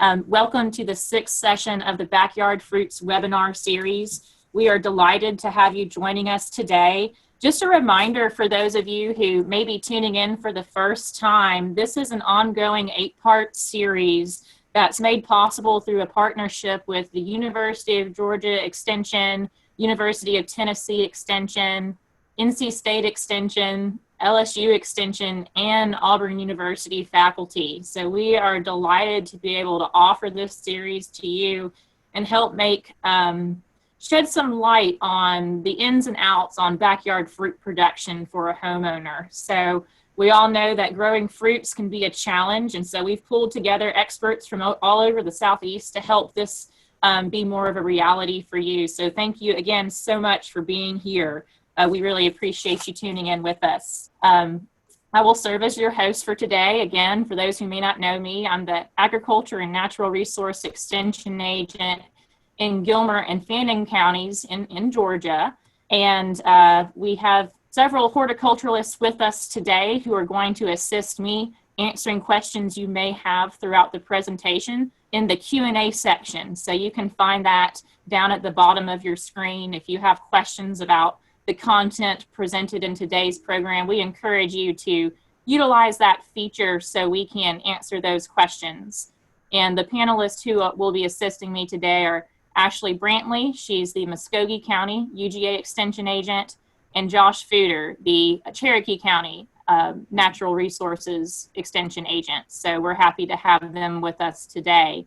Welcome to the 6th session of the Backyard Fruits webinar series. We are delighted to have you joining us today. Just a reminder for those of you who may be tuning in for the first time, this is an ongoing 8-part series that's made possible through a partnership with the University of Georgia Extension, University of Tennessee Extension, NC State Extension, LSU Extension, and Auburn University faculty. So we are delighted to be able to offer this series to you and help make shed some light on the ins and outs on backyard fruit production for a homeowner. So we all know that growing fruits can be a challenge, and so we've pulled together experts from all over the Southeast to help this be more of a reality for you. So thank you again so much for being here. We really appreciate you tuning in with us. I will serve as your host for today. Again, for those who may not know me, I'm the Agriculture and Natural Resource Extension Agent in Gilmer and Fannin counties in Georgia. And we have several horticulturalists with us today who are going to assist me answering questions you may have throughout the presentation in the Q&A section. So you can find that down at the bottom of your screen. If you have questions about the content presented in today's program, we encourage you to utilize that feature so we can answer those questions. And the panelists who will be assisting me today are Ashley Brantley, she's the Muskogee County U.S.D.A. Extension Agent, and Josh Footer, the Cherokee County Natural Resources Extension Agent. So we're happy to have them with us today.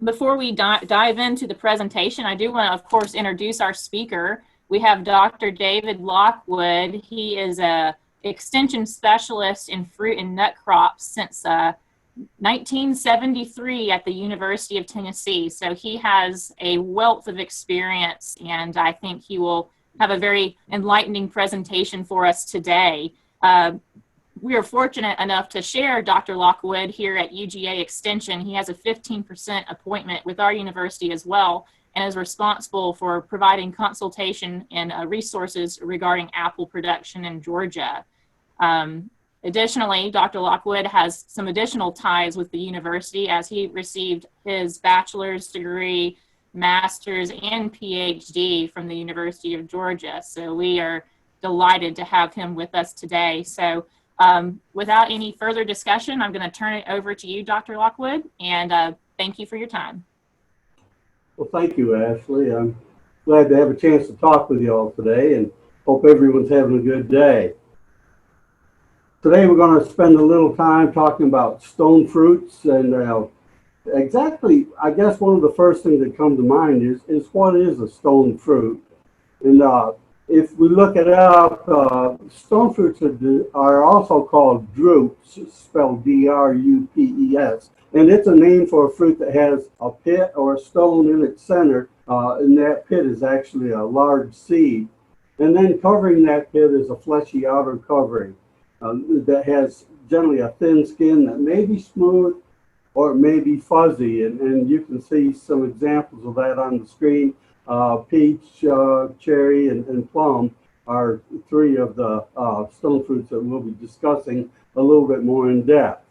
Before we dive into the presentation, I do want to, of course, introduce our speaker. We have Dr. David Lockwood. He is an extension specialist in fruit and nut crops since 1973 at the University of Tennessee. So he has a wealth of experience, and I think he will have a very enlightening presentation for us today. We are fortunate enough to share Dr. Lockwood here at U.S.D.A. Extension. He has a 15% appointment with our university as well, and is responsible for providing consultation and resources regarding apple production in Georgia. Additionally, Dr. Lockwood has some additional ties with the university as he received his bachelor's degree, master's, and PhD from the University of Georgia. So we are delighted to have him with us today. So without any further discussion, I'm going to turn it over to you, Dr. Lockwood, and thank you for your time. Well, thank you, Ashley. I'm glad to have a chance to talk with you all today and hope everyone's having a good day. Today we're going to spend a little time talking about stone fruits, and exactly, I guess one of the first things that come to mind is what is a stone fruit? And if we look it up, stone fruits are also called drupes, spelled D-R-U-P-E-S. And it's a name for a fruit that has a pit or a stone in its center, and that pit is actually a large seed. And then covering that pit is a fleshy outer covering that has generally a thin skin that may be smooth or it may be fuzzy. And you can see some examples of that on the screen. Peach, cherry, and plum are 3 of the stone fruits that we'll be discussing a little bit more in depth.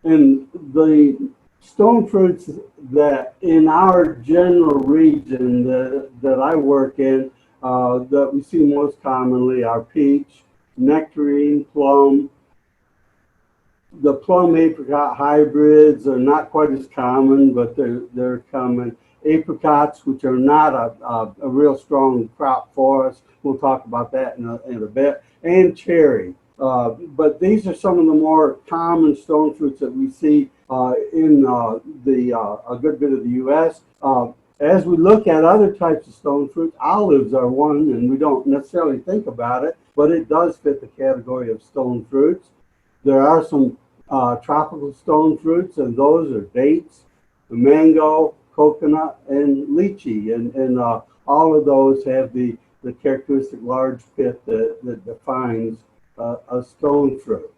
And the stone fruits that in our general region that I work in, that we see most commonly are peach, nectarine, plum. The plum apricot hybrids are not quite as common, but they're common. Apricots, which are not a real strong crop for us. We'll talk about that in a bit. And cherry. But these are some of the more common stone fruits that we see in a good bit of the U.S. As we look at other types of stone fruits, olives are one, and we don't necessarily think about it, but it does fit the category of stone fruits. There are some tropical stone fruits, and those are dates, mango, coconut, and lychee, and all of those have the characteristic large pit that defines a stone fruit.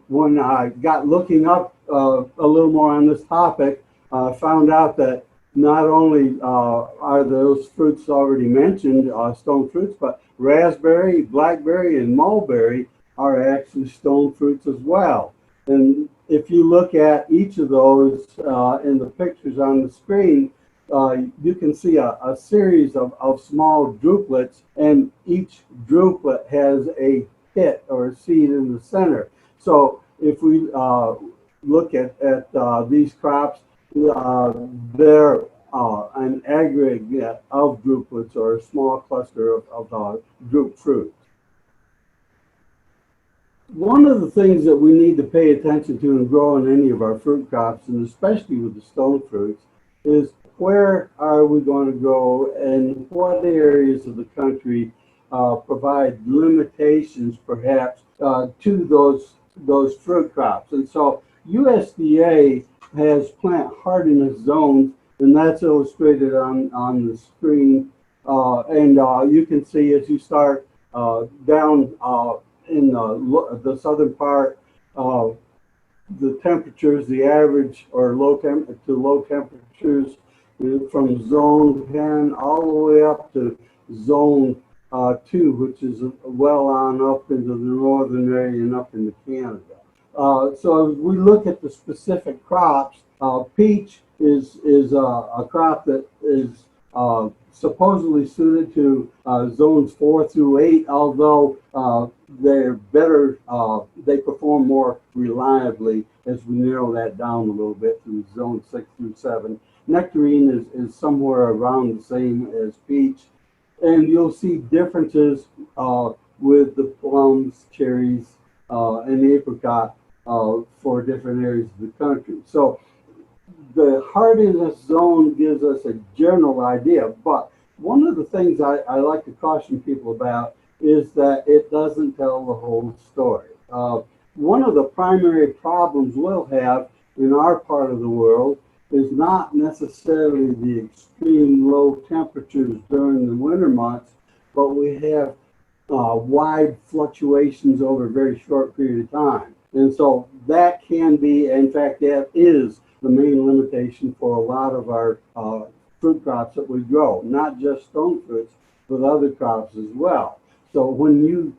When I got looking up a little more on this topic, I found out that not only are those fruits already mentioned stone fruits, but raspberry, blackberry, and mulberry are actually stone fruits as well. And if you look at each of those in the pictures on the screen, you can see a series of small drupelets, and each druplet has a pit or a seed in the center. So if we look at these crops, they're an aggregate of drupelets or a small cluster of drupe fruit. One of the things that we need to pay attention to in growing any of our fruit crops, and especially with the stone fruits, is where are we going to grow and what areas of the country provide limitations perhaps to those fruit crops. And so USDA has plant hardiness zones, and that's illustrated on the screen. You can see as you start down in the southern part, the temperatures, the average or low temperatures from zone 10 all the way up to zone 2, which is well on up into the northern area and up into Canada. So as we look at the specific crops, peach is a crop that is supposedly suited to zones 4 through 8, although they're better, they perform more reliably as we narrow that down a little bit through zone 6 through 7. Nectarine is somewhere around the same as peach, and you'll see differences with the plums, cherries, and apricot for different areas of the country. So the hardiness zone gives us a general idea, but one of the things I like to caution people about is that it doesn't tell the whole story. One of the primary problems we'll have in our part of the world is not necessarily the extreme low temperatures during the winter months, but we have wide fluctuations over a very short period of time. And so that can be, in fact, that is the main limitation for a lot of our fruit crops that we grow, not just stone fruits, but other crops as well. So when you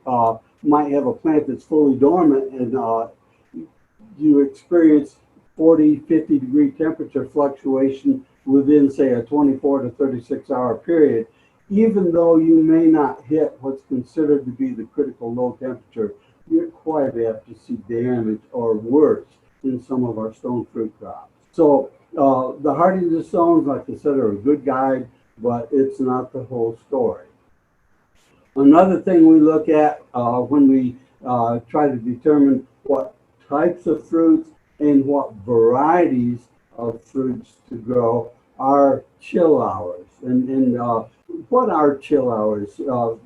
might have a plant that's fully dormant and you experience 40, 50 degree temperature fluctuation within, say, a 24 to 36 hour period, even though you may not hit what's considered to be the critical low temperature, you're quite apt to see damage or worse in some of our stone fruit crops. So the hardiness zones, like I said, are a good guide, but it's not the whole story. Another thing we look at when we try to determine what types of fruits and what varieties of fruits to grow are chill hours. And what are chill hours?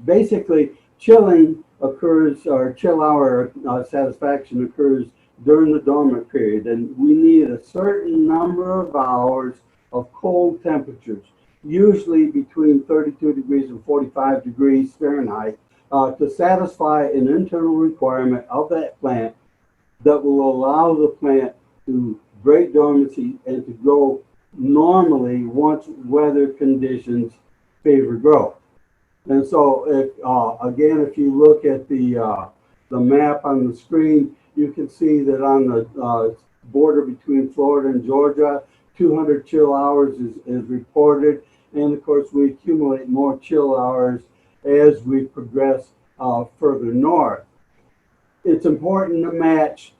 Basically, chilling occurs, or chill hour satisfaction occurs during the dormant period, and we need a certain number of hours of cold temperatures, usually between 32 degrees and 45 degrees Fahrenheit, to satisfy an internal requirement of that plant that will allow the plant to break dormancy and to grow normally once weather conditions favor growth. And so, again, if you look at the map on the screen, you can see that on the border between Florida and Georgia, 200 chill hours is reported. And of course, we accumulate more chill hours as we progress further north. It's important to match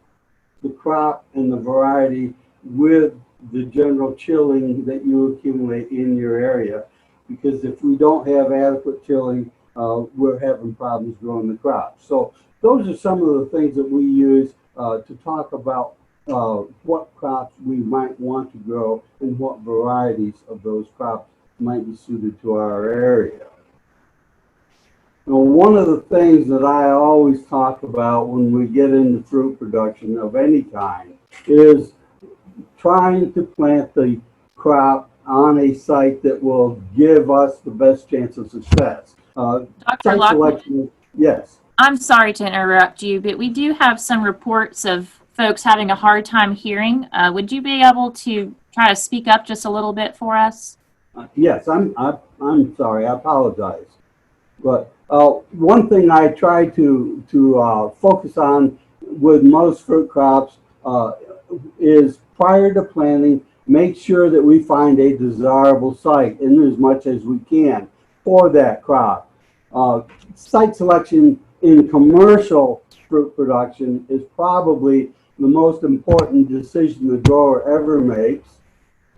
the crop and the variety with the general chilling that you accumulate in your area, because if we don't have adequate chilling, we're having problems growing the crop. So those are some of the things that we use to talk about what crops we might want to grow and what varieties of those crops might be suited to our area. Now, one of the things that I always talk about when we get into fruit production of any kind is trying to plant the crop on a site that will give us the best chance of success. Dr. Lockwood, yes. I'm sorry to interrupt you, but we do have some reports of folks having a hard time hearing. Would you be able to try to speak up just a little bit for us? Yes, I'm sorry. I apologize. But one thing I try to focus on with most fruit crops uh, is prior to planting, make sure that we find a desirable site in as much as we can for that crop. Uh, Site selection in commercial fruit production is probably the most important decision the grower ever makes.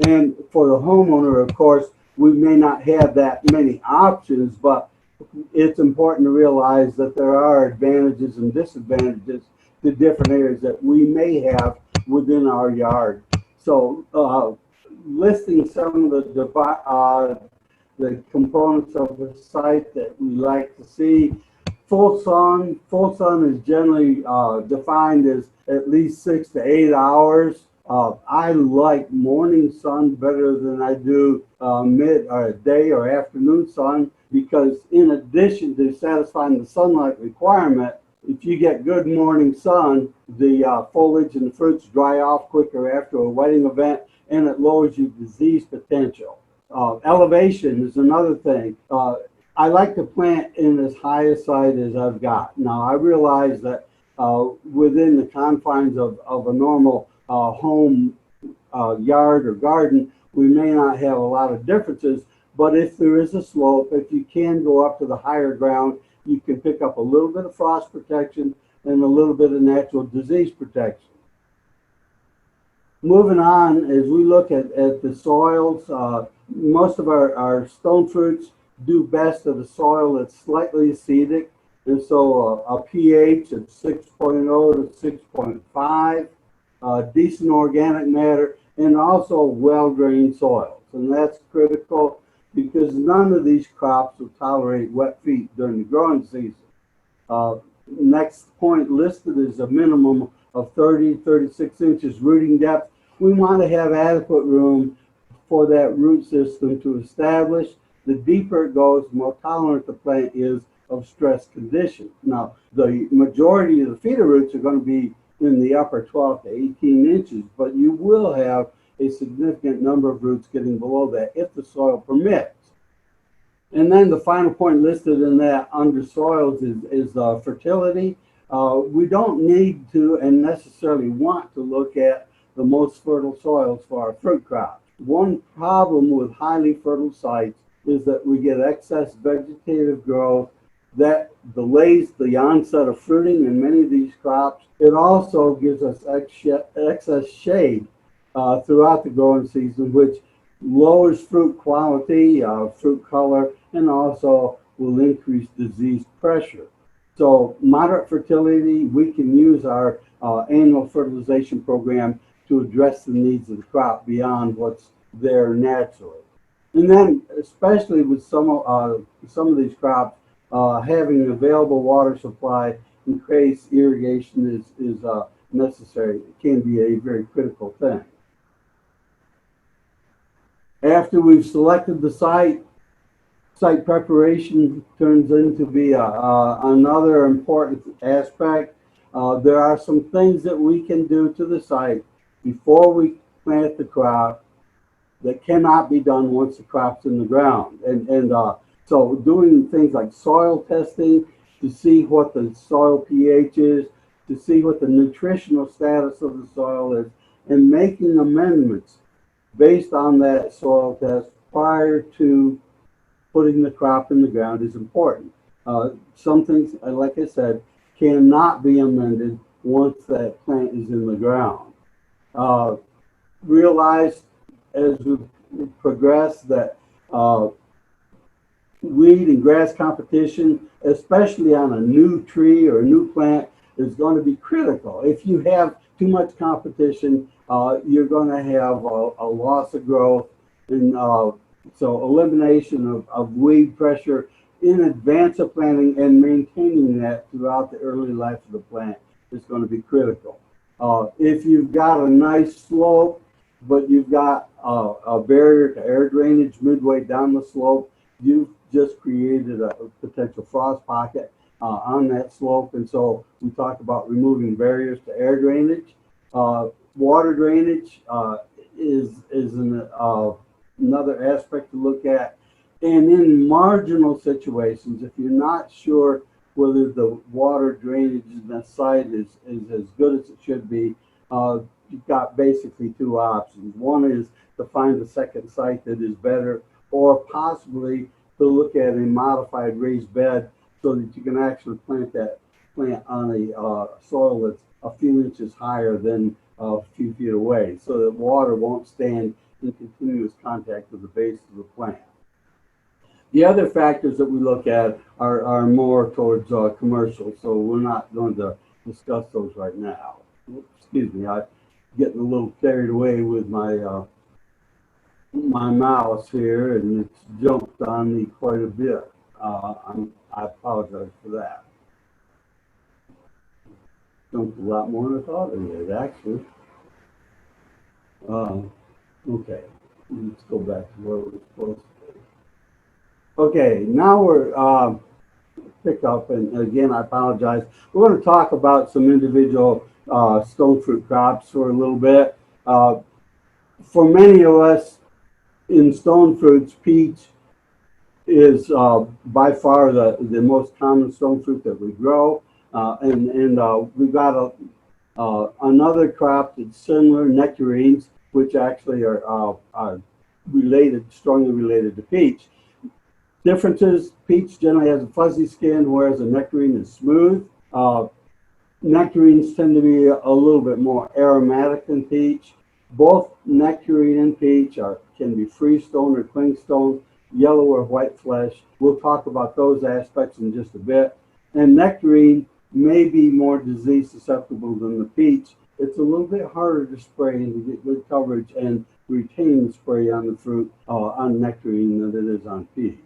And for the homeowner, of course, we may not have that many options, but it's important to realize that there are advantages and disadvantages to different areas that we may have within our yard. So, listing some of the components of the site that we like to see. Full sun is generally defined as at least 6 to 8 hours. I like morning sun better than I do mid or day or afternoon sun, because in addition to satisfying the sunlight requirement, if you get good morning sun, the foliage and the fruits dry off quicker after a wetting event, and it lowers your disease potential. Elevation is another thing. I like to plant in as high a site as I've got. Now, I realize that within the confines of a normal home yard or garden, we may not have a lot of differences, but if there is a slope, if you can go up to the higher ground, you can pick up a little bit of frost protection and a little bit of natural disease protection. Moving on, as we look at the soils, most of our stone fruits do best in a soil that's slightly acidic, and so a pH of 6.0 to 6.5, decent organic matter, and also well-drained soils. And that's critical because none of these crops will tolerate wet feet during the growing season. Next point listed is a minimum of 36 inches rooting depth. We want to have adequate room for that root system to establish. The deeper it goes, the more tolerant the plant is of stress conditions. Now, the majority of the feeder roots are going to be in the upper 12 to 18 inches, but you will have a significant number of roots getting below that if the soil permits. And then the final point listed in that under soils is fertility. We don't need to and necessarily want to look at the most fertile soils for our fruit crops. One problem with highly fertile sites is that we get excess vegetative growth that delays the onset of fruiting in many of these crops. It also gives us excess shade throughout the growing season, which lowers fruit quality, fruit color, and also will increase disease pressure. So moderate fertility, we can use our annual fertilization program to address the needs of the crop beyond what's there naturally. And then, especially with some of these crops, having an available water supply in case irrigation is necessary, it can be a very critical thing. After we've selected the site preparation turns into be another important aspect. There are some things that we can do to the site before we plant the crop that cannot be done once the crop's in the ground. And so doing things like soil testing to see what the soil pH is, to see what the nutritional status of the soil is, and making amendments based on that soil test prior to putting the crop in the ground is important. Some things, like I said, cannot be amended once that plant is in the ground. Realize as we progress that weed and grass competition, especially on a new tree or a new plant, is going to be critical. If you have too much competition, you're going to have a loss of growth, and so elimination of weed pressure in advance of planting and maintaining that throughout the early life of the plant is going to be critical. If you've got a nice slope, but you've got a barrier to air drainage midway down the slope, you've just created a potential frost pocket on that slope. And so we talk about removing barriers to air drainage. Water drainage is another aspect to look at. And in marginal situations, if you're not sure whether the water drainage in that site is as good as it should be, you've got basically two options. One is to find a second site that is better, or possibly to look at a modified raised bed so that you can actually plant that plant on a soil that's a few inches higher than a few feet away, so that water won't stand in continuous contact with the base of the plant. The other factors that we look at are more towards commercial, so we're not going to discuss those right now. Excuse me, I'm getting a little carried away with my mouse here, and it's jumped on me quite a bit. I apologize for that. Jumped a lot more than I thought it did, actually. Okay, let's go back to where we're supposed to be. Okay, now we're pick up, and again, I apologize. We're going to talk about some individual stone fruit crops for a little bit. For many of us in stone fruits, peach is by far the most common stone fruit that we grow, and we've got another crop that's similar, nectarines, which actually are related, strongly related to peach. Differences: peach generally has a fuzzy skin, whereas a nectarine is smooth. Nectarines tend to be a little bit more aromatic than peach. Both nectarine and peach can be freestone or clingstone, yellow or white flesh. We'll talk about those aspects in just a bit. And nectarine may be more disease susceptible than the peach. It's a little bit harder to spray and to get good coverage and retain the spray on the fruit on nectarine than it is on peach.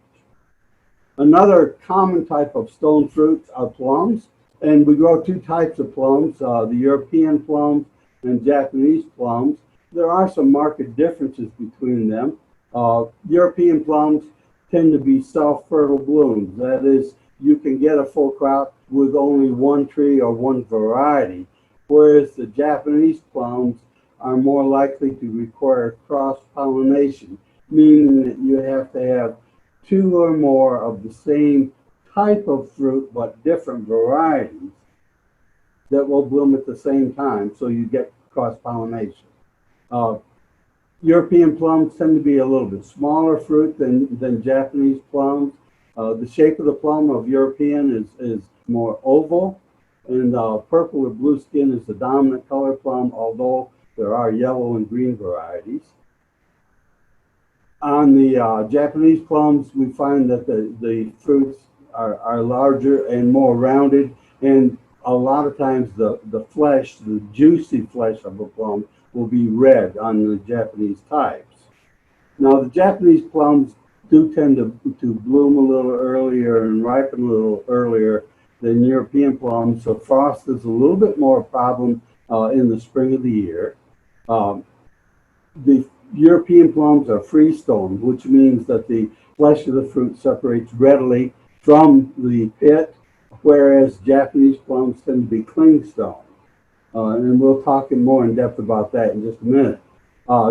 Another common type of stone fruits are plums, and we grow two types of plums, the European plums and Japanese plums. There are some marked differences between them. European plums tend to be self-fertile blooms. That is, you can get a full crop with only one tree or one variety, whereas the Japanese plums are more likely to require cross-pollination, meaning that you have to have two or more of the same type of fruit but different varieties that will bloom at the same time, so you get cross-pollination. European plums tend to be a little bit smaller fruit than Japanese plums. The shape of the plum of European is more oval, and purple or blue skin is the dominant color plum, although there are yellow and green varieties. On the Japanese plums, we find that the fruits are larger and more rounded, and a lot of times the flesh, the juicy flesh of a plum, will be red on the Japanese types. Now, the Japanese plums do tend to bloom a little earlier and ripen a little earlier than European plums, so frost is a little bit more a problem in the spring of the year. The European plums are freestone, which means that the flesh of the fruit separates readily from the pit, whereas Japanese plums tend to be clingstone. And we'll talk in more in depth about that in just a minute.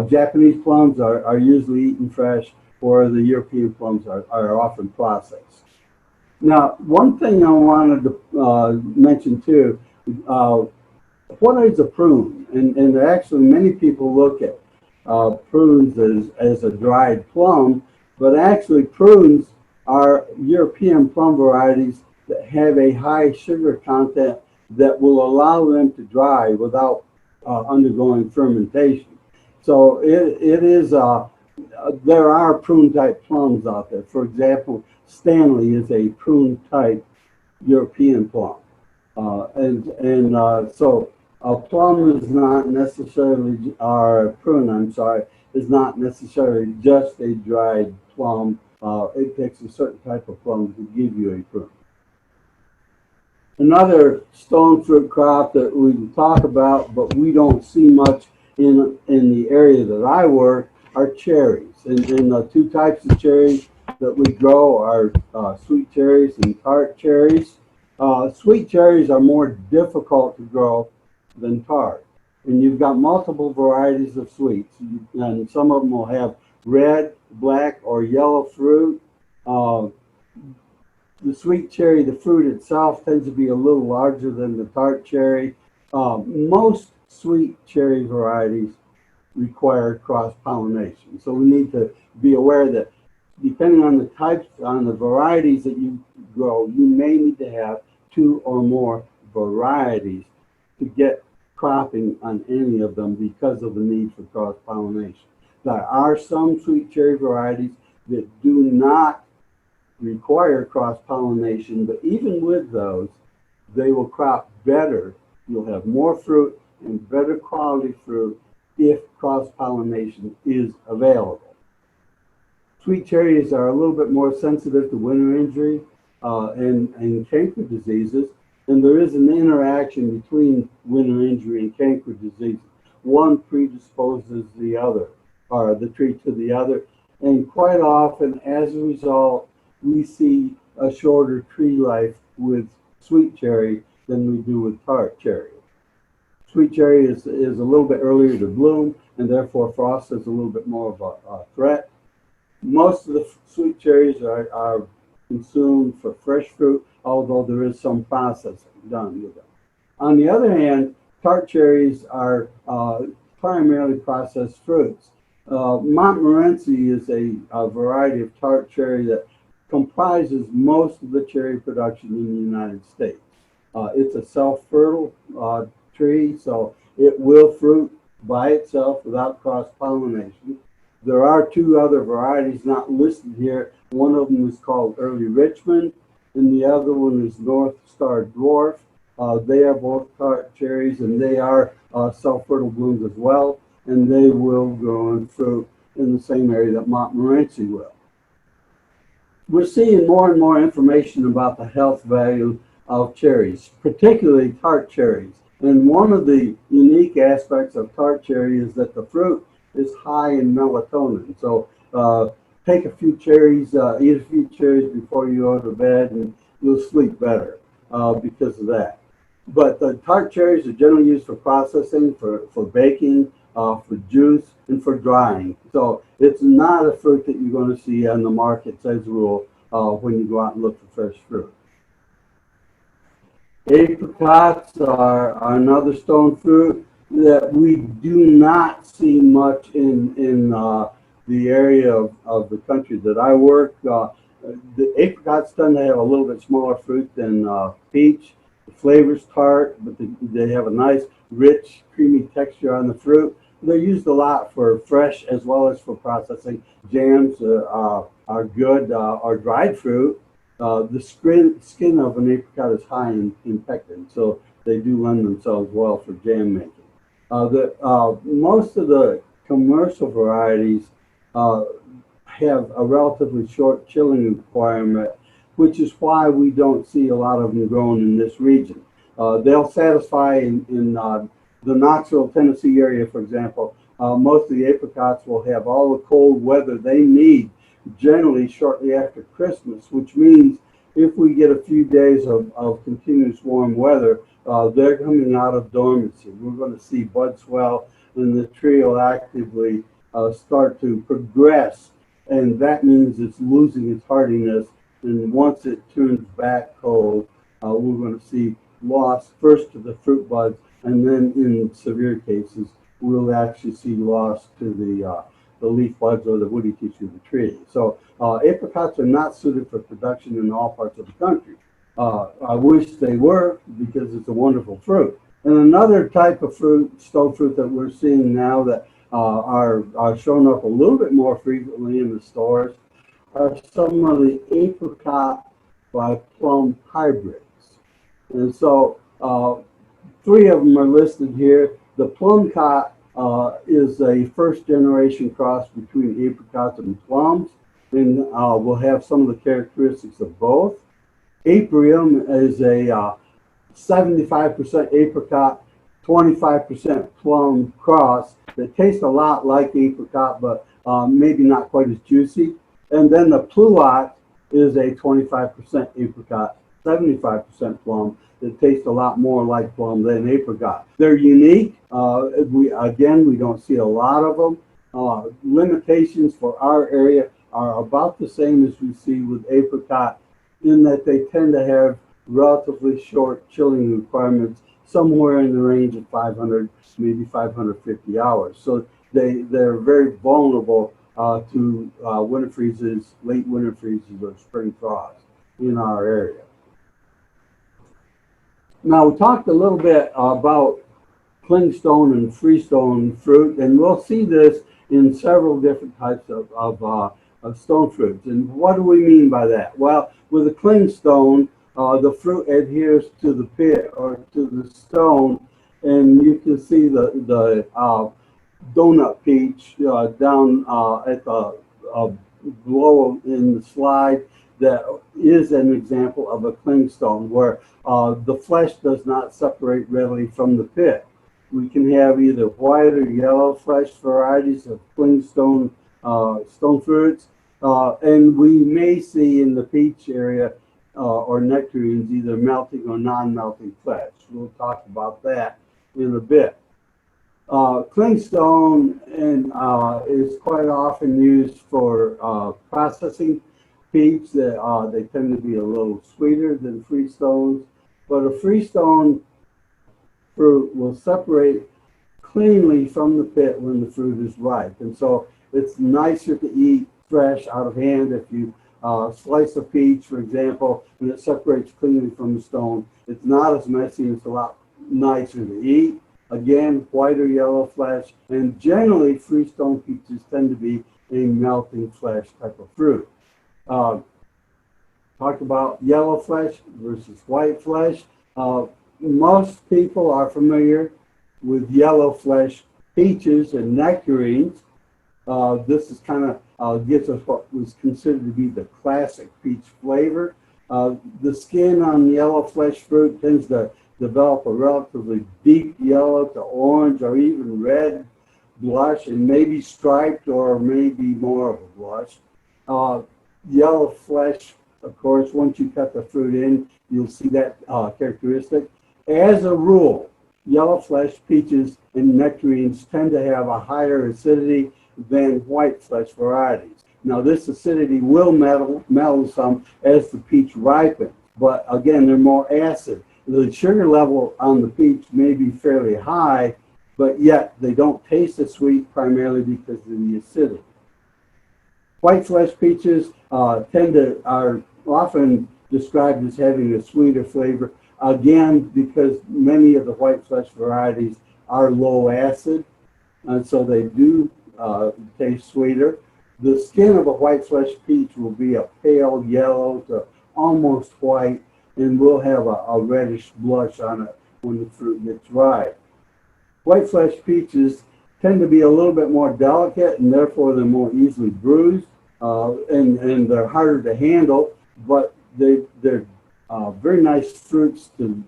Japanese plums are usually eaten fresh, where the European plums are often processed. Now, one thing I wanted to mention too, what is a prune? And actually many people look at prunes as a dried plum, but actually prunes are European plum varieties that have a high sugar content that will allow them to dry without undergoing fermentation. So it is, there are prune type plums out there. For example, Stanley is a prune type European plum. So a plum is not necessarily, or a prune, I'm sorry, is not necessarily just a dried plum. It takes a certain type of plum to give you a prune. Another stone fruit crop that we can talk about, but we don't see much in the area that I work, are cherries. And the two types of cherries that we grow are sweet cherries and tart cherries. Sweet cherries are more difficult to grow than tart. And you've got multiple varieties of sweets, and some of them will have red, black, or yellow fruit. The sweet cherry, the fruit itself, tends to be a little larger than the tart cherry. Most sweet cherry varieties require cross-pollination. So we need to be aware that depending on the types, on the varieties that you grow, you may need to have 2 or more varieties to get cropping on any of them because of the need for cross-pollination. There are some sweet cherry varieties that do not require cross-pollination, but even with those, they will crop better. You'll have more fruit and better quality fruit if cross-pollination is available. Sweet cherries are a little bit more sensitive to winter injury and canker diseases, and there is an interaction between winter injury and canker diseases. One predisposes the other, or the tree to the other, and quite often, as a result, we see a shorter tree life with sweet cherry than we do with tart cherry. Sweet cherry is a little bit earlier to bloom, and therefore frost is a little bit more of a threat. Most of the sweet cherries are consumed for fresh fruit, although there is some processing done with them. On the other hand, tart cherries are primarily processed fruits. Montmorency is a variety of tart cherry that comprises most of the cherry production in the United States. It's a self-fertile tree, so it will fruit by itself without cross-pollination. There are 2 other varieties not listed here. One of them is called Early Richmond, and the other one is North Star Dwarf. They are both tart cherries, and they are self-fertile blooms as well, and they will grow and fruit in the same area that Montmorency will. We're seeing more and more information about the health value of cherries, particularly tart cherries. And one of the unique aspects of tart cherry is that the fruit is high in melatonin. So take a few cherries, eat a few cherries before you go to bed, and you'll sleep better because of that. But the tart cherries are generally used for processing, for baking, for juice, and for drying. So it's not a fruit that you're going to see on the markets as a rule when you go out and look for fresh fruit. Apricots are another stone fruit that we do not see much in the area of the country that I work. The apricots tend to have a little bit smaller fruit than peach. The flavor's tart, but they have a nice, rich, creamy texture on the fruit. They're used a lot for fresh as well as for processing. Jams are good, or dried fruit. The skin of an apricot is high in pectin, so they do lend themselves well for jam making. Most of the commercial varieties have a relatively short chilling requirement, which is why we don't see a lot of them grown in this region. They'll satisfy in the Knoxville, Tennessee area, for example. Most of the apricots will have all the cold weather they need generally shortly after Christmas, which means if we get a few days of continuous warm weather, they're coming out of dormancy. We're going to see bud swell, and the tree will actively start to progress, and that means it's losing its hardiness. And once it turns back cold, we're going to see loss first to the fruit buds, and then in severe cases, we'll actually see loss to the leaf buds or the woody tissue of the tree. So apricots are not suited for production in all parts of the country. I wish they were, because it's a wonderful fruit. And another type of fruit, stone fruit, that we're seeing now that are showing up a little bit more frequently in the stores are some of the apricot by plum hybrids. And so 3 of them are listed here. The plumcot is a first-generation cross between apricots and plums, and will have some of the characteristics of both. Aprium is a 75% apricot, 25% plum cross that tastes a lot like apricot, but maybe not quite as juicy. And then the pluot is a 25% apricot, 75% plum that tastes a lot more like plum than apricot. They're unique. We don't see a lot of them. Limitations for our area are about the same as we see with apricot, in that they tend to have relatively short chilling requirements, somewhere in the range of 500, maybe 550 hours. So they're very vulnerable to winter freezes, late winter freezes, or spring frost in our area. Now, we talked a little bit about clingstone and freestone fruit, and we'll see this in several different types of stone fruits. And what do we mean by that? Well, with a clingstone, the fruit adheres to the pit or to the stone, and you can see the donut peach down at the below in the slide. That is an example of a clingstone where the flesh does not separate readily from the pit. We can have either white or yellow flesh varieties of clingstone stone fruits, and we may see in the peach area or nectarines either melting or non-melting flesh. We'll talk about that in a bit. Clingstone is quite often used for processing peach. They tend to be a little sweeter than freestones, but a freestone fruit will separate cleanly from the pit when the fruit is ripe, and so it's nicer to eat fresh out of hand. If you slice a peach, for example, and it separates cleanly from the stone, it's not as messy and it's a lot nicer to eat. Again, white or yellow flesh, and generally freestone peaches tend to be a melting flesh type of fruit. Talk about yellow flesh versus white flesh. Most people are familiar with yellow flesh peaches and nectarines. This is kind of gives us what was considered to be the classic peach flavor. The skin on yellow flesh fruit tends to develop a relatively deep yellow to orange or even red blush, and maybe striped or maybe more of a blush. Yellow flesh, of course, once you cut the fruit in, you'll see that characteristic. As a rule, yellow flesh peaches and nectarines tend to have a higher acidity than white flesh varieties. Now, this acidity will mellow some as the peach ripens, but again, they're more acid. The sugar level on the peach may be fairly high, but yet they don't taste as sweet primarily because of the acidity. White flesh peaches are often described as having a sweeter flavor, again, because many of the white flesh varieties are low acid, and so they do taste sweeter. The skin of a white flesh peach will be a pale yellow to almost white, and will have a reddish blush on it when the fruit gets ripe. White flesh peaches tend to be a little bit more delicate, and therefore they're more easily bruised, and they're harder to handle, but they're very nice fruits to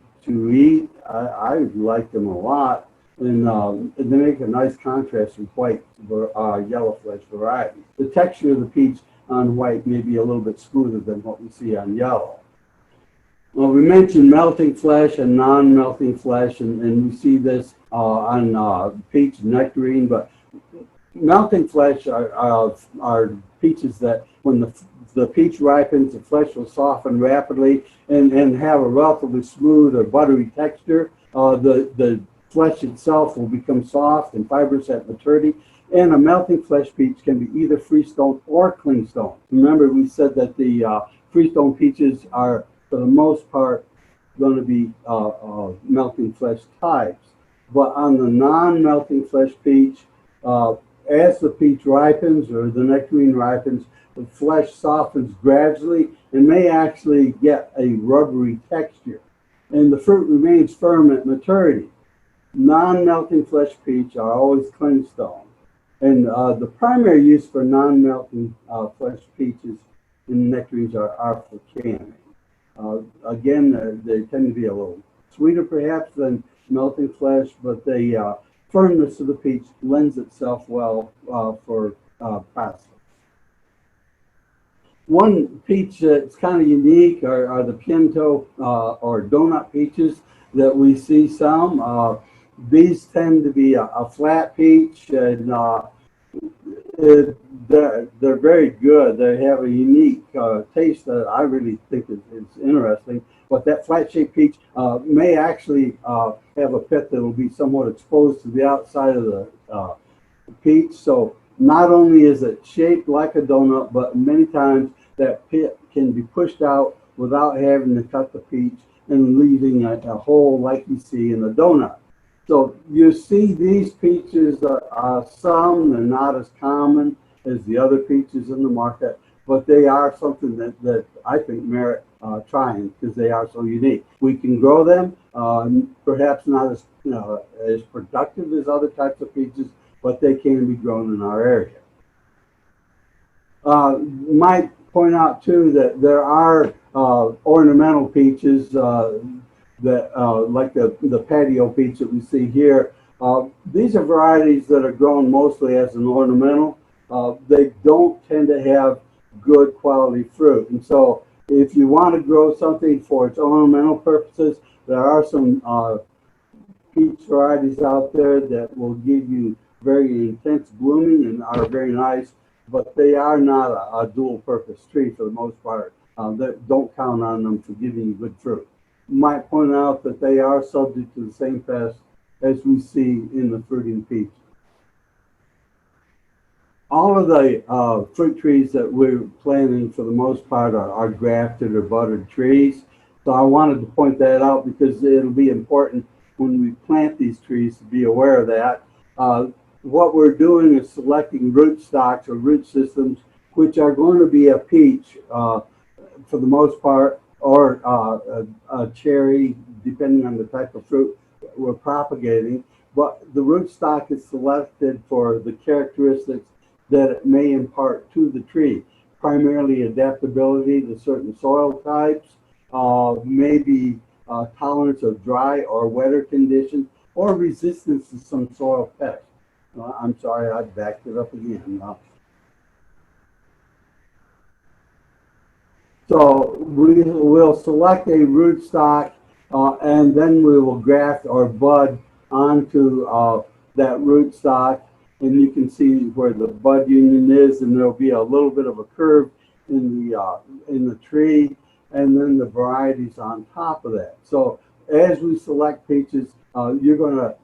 eat. I like them a lot, and they make a nice contrast with white yellow flesh varieties. The texture of the peach on white may be a little bit smoother than what we see on yellow. Well, we mentioned melting flesh and non-melting flesh, and we see this on peach and nectarine, but melting flesh are peaches that when the peach ripens, the flesh will soften rapidly and have a relatively smooth or buttery texture. The flesh itself will become soft and fibrous at maturity, and a melting flesh peach can be either freestone or clingstone. Remember, we said that the freestone peaches are, for the most part, going to be melting flesh types. But on the non-melting flesh peach, as the peach ripens or the nectarine ripens, the flesh softens gradually and may actually get a rubbery texture, and the fruit remains firm at maturity. Non-melting flesh peach are always clingstone, and the primary use for non-melting flesh peaches and nectarines are for canning. Again, they tend to be a little sweeter perhaps than melting flesh, but the firmness of the peach lends itself well for processing. One peach that's kind of unique are the Peento or donut peaches that we see some. These tend to be a flat peach, and they're very good. They have a unique taste that I really think is interesting. but that flat-shaped peach may actually have a pit that will be somewhat exposed to the outside of the peach. So not only is it shaped like a donut, but many times that pit can be pushed out without having to cut the peach and leaving a hole like you see in a donut. So you see these peaches, some, they're not as common as the other peaches in the market, but they are something that I think merit trying because they are so unique. We can grow them, perhaps not as productive as other types of peaches, but they can be grown in our area. Might point out too that there are ornamental peaches that like the Patio Peach that we see here. These are varieties that are grown mostly as an ornamental. They don't tend to have good quality fruit, and so if you want to grow something for its ornamental purposes, there are some peach varieties out there that will give you very intense blooming and are very nice, but they are not a dual purpose tree for the most part. Don't count on them for giving you good fruit. Might point out that they are subject to the same pest as we see in the fruiting peach. All of the fruit trees that we're planting for the most part are grafted or buttered trees. So I wanted to point that out because it'll be important when we plant these trees to be aware of that. What we're doing is selecting rootstocks or root systems which are going to be a peach for the most part, or a cherry, depending on the type of fruit we're propagating. But the rootstock is selected for the characteristics that it may impart to the tree, primarily adaptability to certain soil types, maybe tolerance of dry or wetter conditions, or resistance to some soil pests. I'm sorry, I backed it up again. So we will select a rootstock and then we will graft or bud onto that rootstock. And you can see where the bud union is, and there'll be a little bit of a curve in the tree, and then the varieties on top of that. So as we select peaches, you're going to,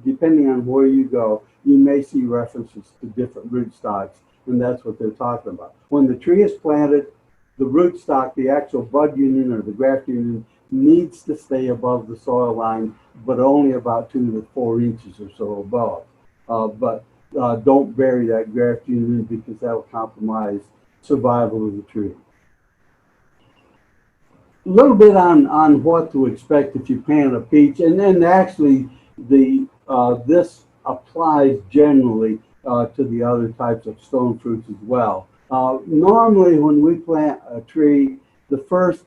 depending on where you go, you may see references to different rootstocks, and that's what they're talking about. When the tree is planted, the rootstock, the actual bud union or the graft union, needs to stay above the soil line, but only about 2 to 4 inches or so above. But don't bury that graft union because that will compromise survival of the tree. A little bit on what to expect if you plant a peach, and then actually this applies generally to the other types of stone fruits as well. Normally when we plant a tree, the first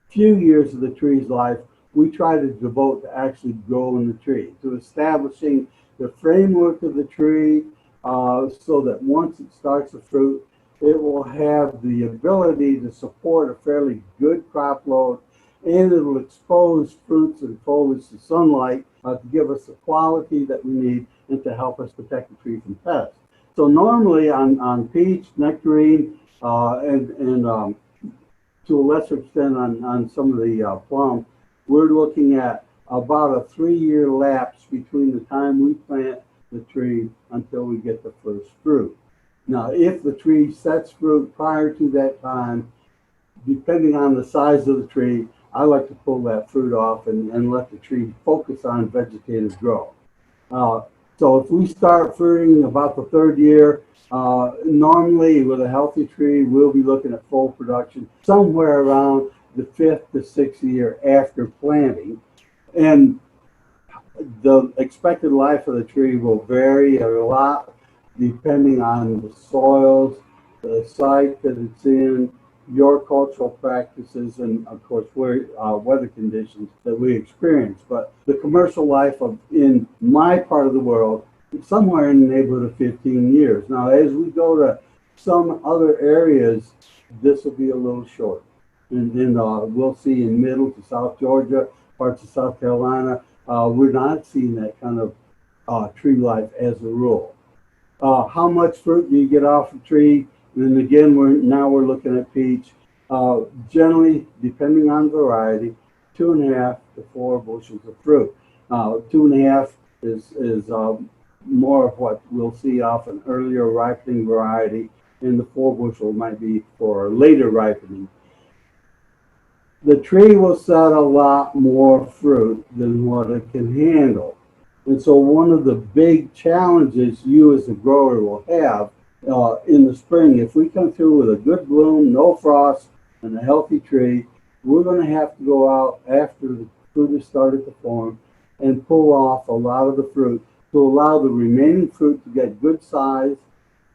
few years of the tree's life, we try to devote to actually growing the tree, to establishing the framework of the tree so that once it starts to fruit, it will have the ability to support a fairly good crop load, and it will expose fruits and foliage to sunlight to give us the quality that we need and to help us protect the tree from pests. So normally on peach, nectarine, and to a lesser extent on some of the plum, we're looking at about a 3-year lapse between the time we plant the tree until we get the first fruit. Now, if the tree sets fruit prior to that time, depending on the size of the tree, I like to pull that fruit off and let the tree focus on vegetative growth. So if we start fruiting about the 3rd year, normally with a healthy tree, we'll be looking at full production somewhere around the 5th to 6th year after planting. And the expected life of the tree will vary a lot depending on the soils, the site that it's in, your cultural practices, and of course weather conditions that we experience. But the commercial life in my part of the world, somewhere in the neighborhood of 15 years. Now, as we go to some other areas, this will be a little short. And then we'll see in middle to South Georgia, parts of South Carolina, we're not seeing that kind of tree life as a rule. How much fruit do you get off a tree? And again, we're looking at peach. Generally, depending on variety, 2.5 to 4 bushels of fruit. 2.5 is more of what we'll see off an earlier ripening variety, and the 4 bushel might be for later ripening. The tree will set a lot more fruit than what it can handle. And so one of the big challenges you as a grower will have in the spring, if we come through with a good bloom, no frost, and a healthy tree, we're going to have to go out after the fruit has started to form and pull off a lot of the fruit to allow the remaining fruit to get good size,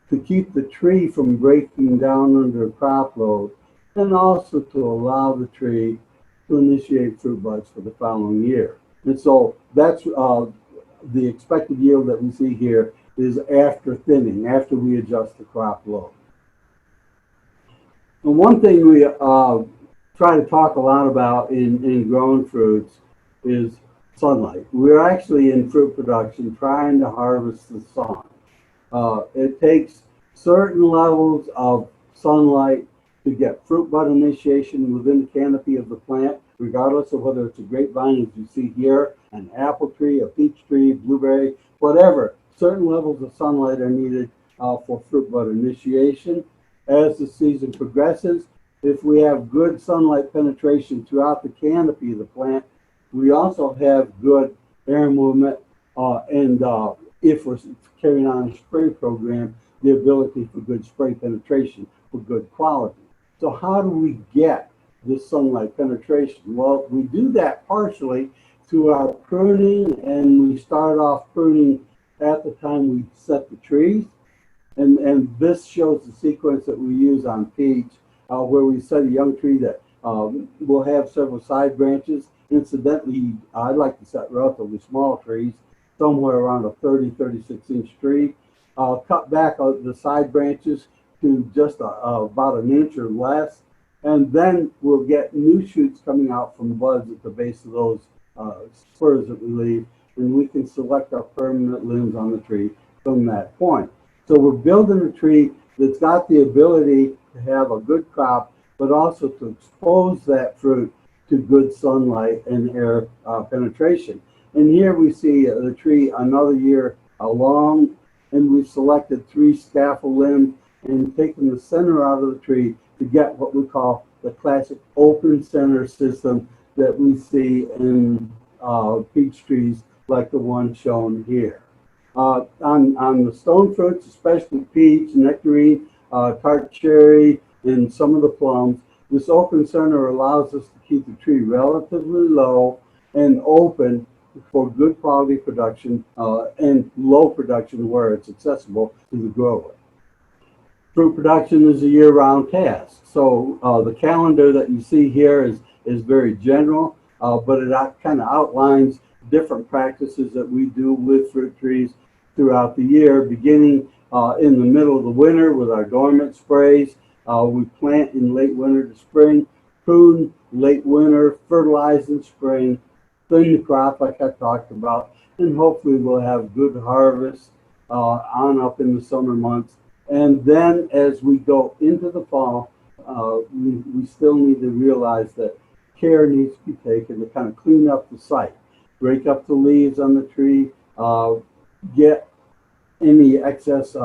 to keep the tree from breaking down under a crop load, and also to allow the tree to initiate fruit buds for the following year. And so that's the expected yield that we see here is after thinning, after we adjust the crop load. And one thing we try to talk a lot about in growing fruits is sunlight. We're actually in fruit production trying to harvest the sun. It takes certain levels of sunlight to get fruit bud initiation within the canopy of the plant, regardless of whether it's a grapevine, as you see here, an apple tree, a peach tree, blueberry, whatever. Certain levels of sunlight are needed for fruit bud initiation. As the season progresses, if we have good sunlight penetration throughout the canopy of the plant, we also have good air movement, and if we're carrying on a spray program, the ability for good spray penetration for good quality. So how do we get this sunlight penetration? Well, we do that partially through our pruning, and we start off pruning at the time we set the trees. And this shows the sequence that we use on peach, where we set a young tree that will have several side branches. Incidentally, I like to set relatively small trees, somewhere around a 36-inch tree. Cut back the side branches to just about an inch or less, and then we'll get new shoots coming out from buds at the base of those spurs that we leave, and we can select our permanent limbs on the tree from that point. So we're building a tree that's got the ability to have a good crop, but also to expose that fruit to good sunlight and air penetration. And here we see the tree another year along, and we've selected 3 scaffold limbs and taken the center out of the tree to get what we call the classic open center system that we see in peach trees like the one shown here. On the stone fruits, especially peach, nectarine, tart cherry, and some of the plums, this open center allows us to keep the tree relatively low and open for good quality production and low production where it's accessible to the grower. Fruit production is a year-round task. So the calendar that you see here is very general, but it kind of outlines different practices that we do with fruit trees throughout the year, beginning in the middle of the winter with our dormant sprays. We plant in late winter to spring, prune late winter, fertilize in spring, thin the crop like I talked about, and hopefully we'll have good harvest on up in the summer months. And then as we go into the fall, we still need to realize that care needs to be taken to kind of clean up the site, break up the leaves on the tree, get any excess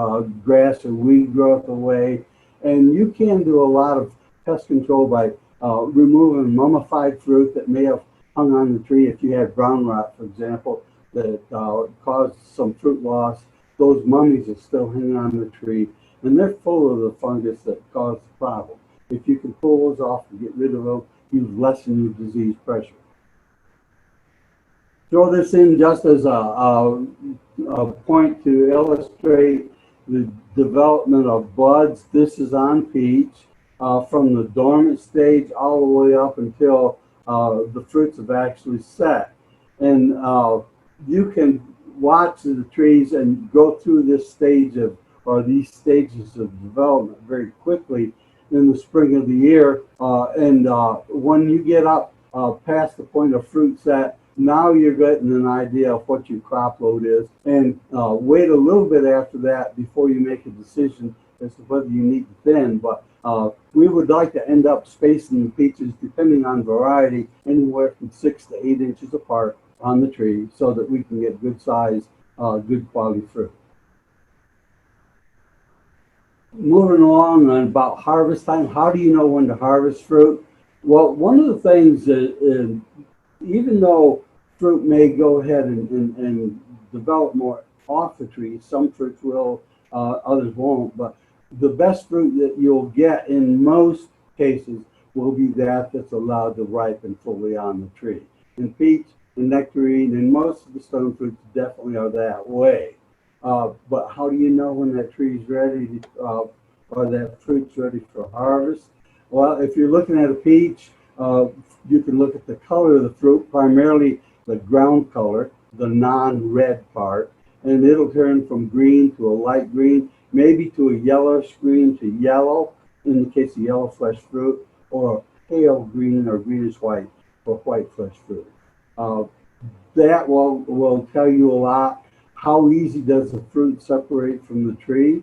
grass or weed growth away. And you can do a lot of pest control by removing mummified fruit that may have hung on the tree. If you had brown rot, for example, that caused some fruit loss, those mummies are still hanging on the tree, and they're full of the fungus that caused the problem. If you can pull those off and get rid of them, you lessen your disease pressure. Throw this in just as a point to illustrate the development of buds. This is on peach from the dormant stage all the way up until the fruits have actually set. And you can watch the trees and go through this stage of, or these stages of development very quickly in the spring of the year. And when you get up past the point of fruit set, now you're getting an idea of what your crop load is, and wait a little bit after that before you make a decision as to whether you need to thin, but we would like to end up spacing the peaches, depending on variety, anywhere from 6 to 8 inches apart on the tree, so that we can get good size, good quality fruit. Moving along on about harvest time, how do you know when to harvest fruit? Well, one of the things that, even though fruit may go ahead and develop more off the tree, some fruits will, others won't, but the best fruit that you'll get in most cases will be that that's allowed to ripen fully on the tree. And peach and nectarine and most of the stone fruits definitely are that way. But how do you know when that tree's ready or that fruit's ready for harvest? Well, if you're looking at a peach, you can look at the color of the fruit, primarily the ground color, the non-red part, and it'll turn from green to a light green, maybe to a yellowish green to yellow, in the case of yellow flesh fruit, or pale green or greenish white for white flesh fruit. That will tell you a lot. How easy does the fruit separate from the tree?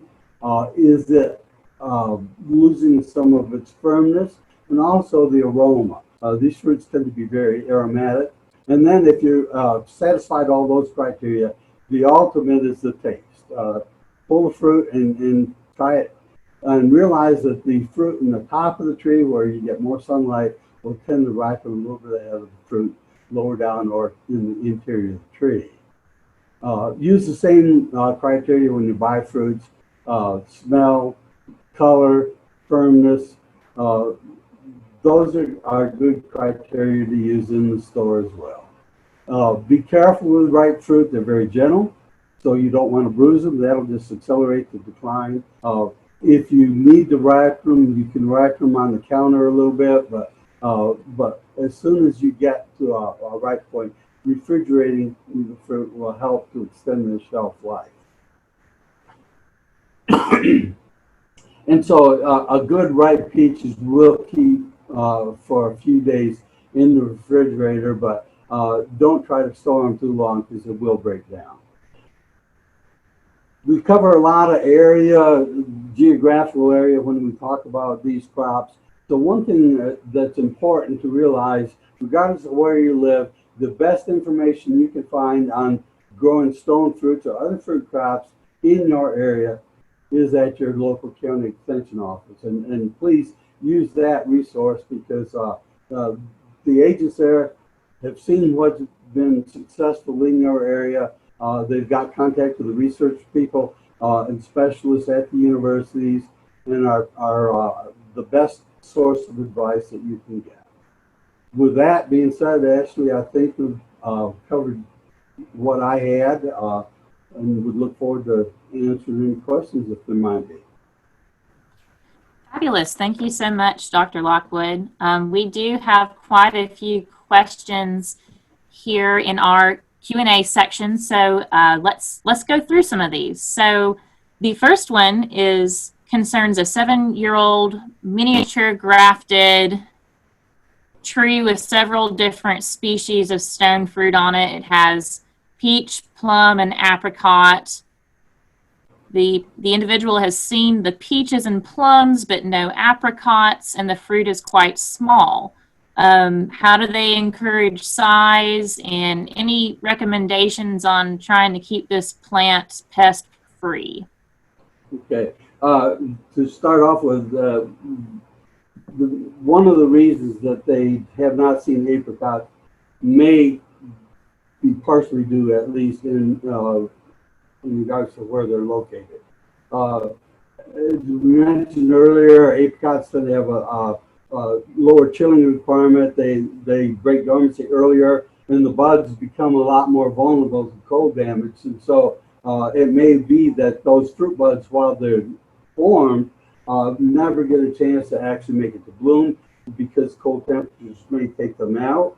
Is it losing some of its firmness? And also the aroma. These fruits tend to be very aromatic. And then if you satisfied all those criteria, the ultimate is the taste. Pull the fruit and try it, and realize that the fruit in the top of the tree, where you get more sunlight, will tend to ripen a little bit ahead of the fruit lower down or in the interior of the tree. Use the same criteria when you buy fruits: smell, color, firmness. Those are good criteria to use in the store as well. Be careful with ripe fruit. They're very gentle, so you don't want to bruise them. That'll just accelerate the decline. If you need to ripen them, you can ripen them on the counter a little bit, but as soon as you get to a ripe point, refrigerating the fruit will help to extend their shelf life. And so a good ripe peaches will keep for a few days in the refrigerator, but don't try to store them too long because it will break down. We cover a lot of area, geographical area, when we talk about these crops. So one thing that's important to realize, regardless of where you live, the best information you can find on growing stone fruits or other fruit crops in your area is at your local county extension office. And please use that resource, because the agents there have seen what's been successful in your area. They've got contact with the research people and specialists at the universities, and are the best source of advice that you can get. With that being said, Ashley, I think we've covered what I had, and would look forward to answering any questions if there might be. Fabulous. Thank you so much, Dr. Lockwood. We do have quite a few questions here in our Q&A section, so let's go through some of these. So the first one concerns a 7-year-old miniature grafted tree with several different species of stone fruit on it. It has peach, plum, and apricot. The individual has seen the peaches and plums, but no apricots, and the fruit is quite small. How do they encourage size, and any recommendations on trying to keep this plant pest-free? Okay. To start off with, one of the reasons that they have not seen apricot may be partially due, at least in regards to where they're located. As we mentioned earlier, apricots tend to have a lower chilling requirement. They break dormancy earlier, and the buds become a lot more vulnerable to cold damage. And so it may be that those fruit buds, while they're formed, never get a chance to actually make it to bloom, because cold temperatures may take them out.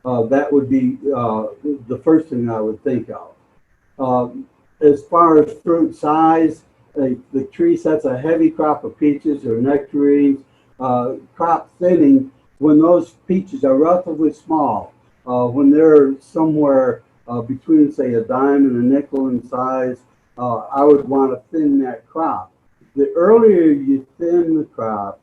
That would be the first thing I would think of. As far as fruit size, the tree sets a heavy crop of peaches or nectarines. Crop thinning, when those peaches are relatively small, when they're somewhere between, say, a dime and a nickel in size, I would want to thin that crop. The earlier you thin the crop,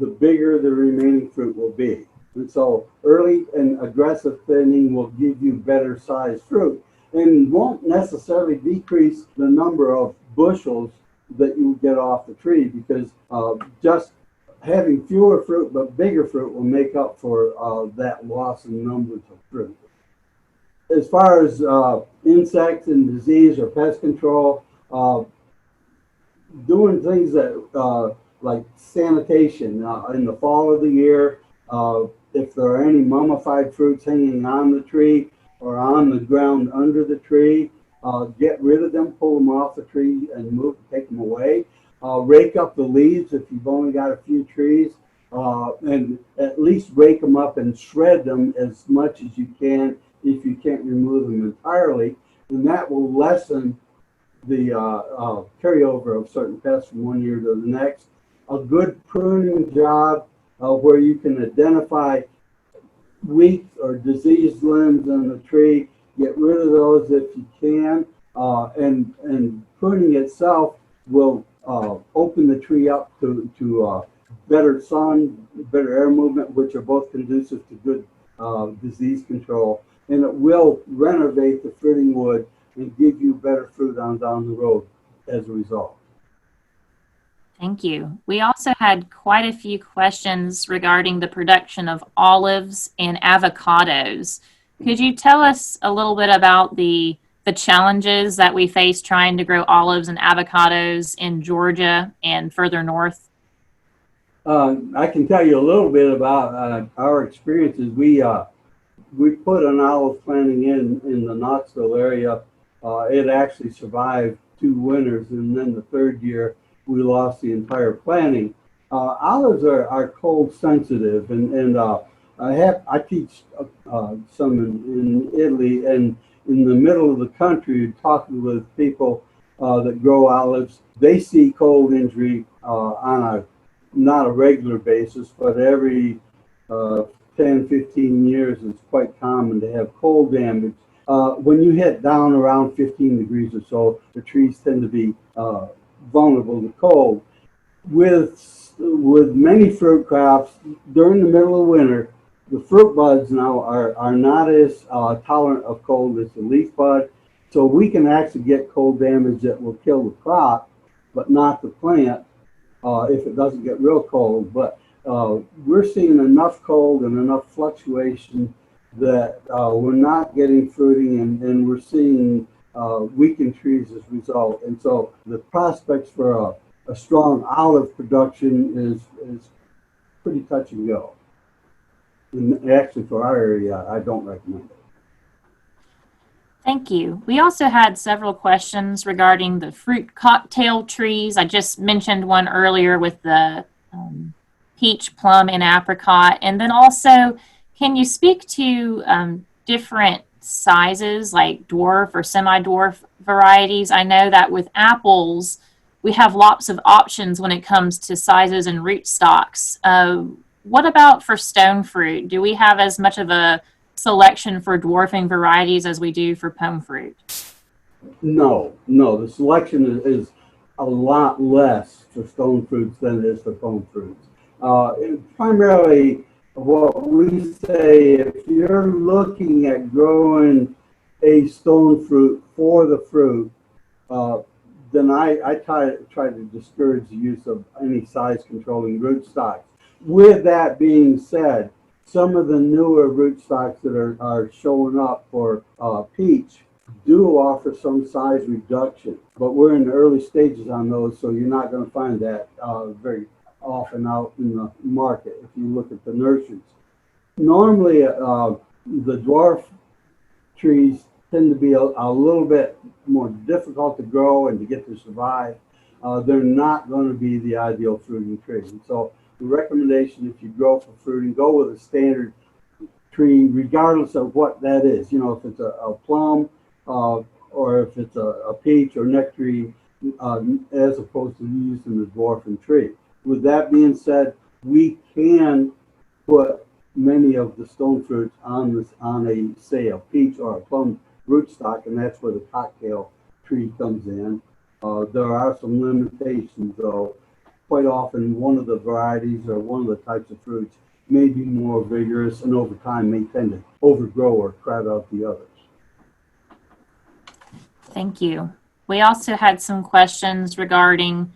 the bigger the remaining fruit will be. And so early and aggressive thinning will give you better sized fruit and won't necessarily decrease the number of bushels that you get off the tree, because just having fewer fruit but bigger fruit will make up for that loss in numbers of fruit. As far as insects and disease or pest control, doing things that like sanitation in the fall of the year. If there are any mummified fruits hanging on the tree or on the ground under the tree, get rid of them, pull them off the tree and take them away. Rake up the leaves if you've only got a few trees, and at least rake them up and shred them as much as you can if you can't remove them entirely, and that will lessen the carryover of certain pests from one year to the next. A good pruning job where you can identify weak or diseased limbs in the tree, get rid of those if you can, and pruning itself will open the tree up to better sun, better air movement, which are both conducive to good disease control, and it will renovate the fruiting wood and give you better fruit on down the road as a result. Thank you. We also had quite a few questions regarding the production of olives and avocados. Could you tell us a little bit about the challenges that we face trying to grow olives and avocados in Georgia and further north? I can tell you a little bit about our experiences. We put an olive planting in the Knoxville area. It actually survived 2 winters, and then the third year we lost the entire planting. Olives are cold sensitive, and I teach some in Italy, and in the middle of the country, talking with people that grow olives, they see cold injury on a not a regular basis, but every 10, 15 years, it's quite common to have cold damage. When you hit down around 15 degrees or so, the trees tend to be vulnerable to cold. With many fruit crops, during the middle of winter, the fruit buds now are not as tolerant of cold as the leaf bud. So we can actually get cold damage that will kill the crop, but not the plant if it doesn't get real cold. But we're seeing enough cold and enough fluctuation that we're not getting fruiting, and we're seeing weakened trees as a result. And so the prospects for a strong olive production is pretty touch and go. And actually, for our area, I don't recommend it. Thank you. We also had several questions regarding the fruit cocktail trees. I just mentioned one earlier with the peach, plum, and apricot. And then also, can you speak to different sizes, like dwarf or semi-dwarf varieties? I know that with apples, we have lots of options when it comes to sizes and rootstocks. What about for stone fruit? Do we have as much of a selection for dwarfing varieties as we do for pome fruit? No, the selection is a lot less for stone fruits than it is for pome fruits. Primarily, what we say, if you're looking at growing a stone fruit for the fruit, then I try to discourage the use of any size controlling rootstocks. With that being said, some of the newer rootstocks that are showing up for peach do offer some size reduction, but we're in the early stages on those, so you're not going to find that very often out in the market if you look at the nurseries. Normally, the dwarf trees tend to be a little bit more difficult to grow and to get to survive. They're not going to be the ideal fruiting tree. And so the recommendation, if you grow for fruiting, go with a standard tree, regardless of what that is. You know, if it's a plum or if it's a peach or nectarine, as opposed to using the dwarfing tree. With that being said, we can put many of the stone fruits on a, say, a peach or a plum rootstock, and that's where the cocktail tree comes in. There are some limitations, though. Quite often, one of the varieties or one of the types of fruits may be more vigorous and over time may tend to overgrow or crowd out the others. Thank you. We also had some questions regarding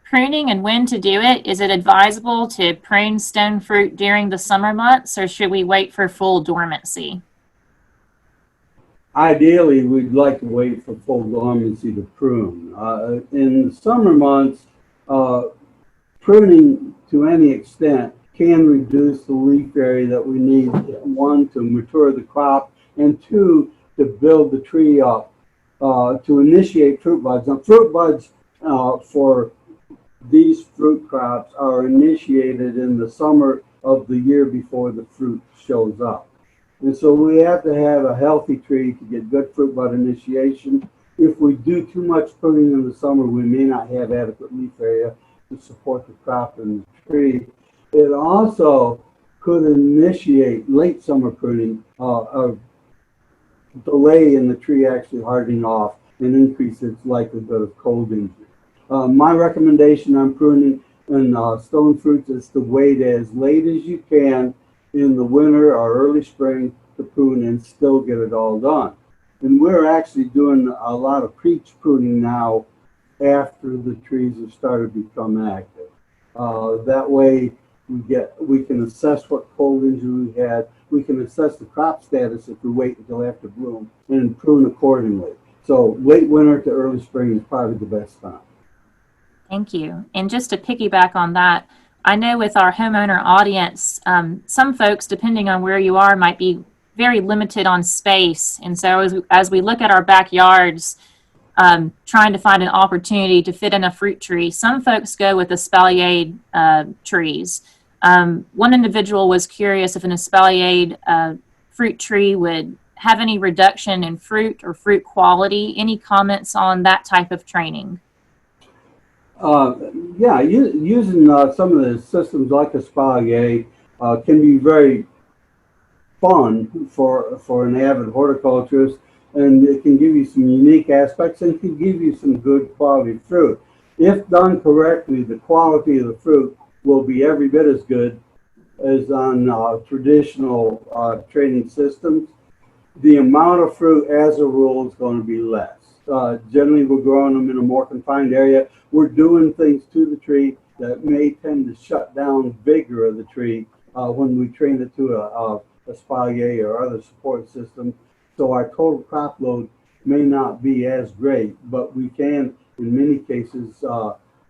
pruning and when to do it. Is it advisable to prune stone fruit during the summer months, or should we wait for full dormancy? Ideally, we'd like to wait for full dormancy to prune. In the summer months, pruning to any extent can reduce the leaf area that we need, one, to mature the crop, and two, to build the tree up, to initiate fruit buds. Now, fruit buds for these fruit crops are initiated in the summer of the year before the fruit shows up. And so we have to have a healthy tree to get good fruit bud initiation. If we do too much pruning in the summer, we may not have adequate leaf area to support the crop and the tree. It also could initiate late summer pruning, a delay in the tree actually hardening off and increase its likelihood of cold injury. My recommendation on pruning and stone fruits is to wait as late as you can in the winter or early spring to prune and still get it all done. And we're actually doing a lot of pre-pruning now after the trees have started to become active. That way we can assess what cold injury we had. We can assess the crop status if we wait until after bloom and prune accordingly. So late winter to early spring is probably the best time. Thank you. And just to piggyback on that, I know with our homeowner audience, some folks, depending on where you are, might be very limited on space. And so as we look at our backyards, trying to find an opportunity to fit in a fruit tree, some folks go with espaliered trees. One individual was curious if an espaliered fruit tree would have any reduction in fruit or fruit quality. Any comments on that type of training? Yeah, using some of the systems like espalier can be very fun for an avid horticulturist, and it can give you some unique aspects and can give you some good quality fruit. If done correctly, the quality of the fruit will be every bit as good as on traditional training systems. The amount of fruit, as a rule, is going to be less. Generally, we're growing them in a more confined area. We're doing things to the tree that may tend to shut down vigor of the tree when we train it to a espalier or other support system. So our total crop load may not be as great, but we can, in many cases,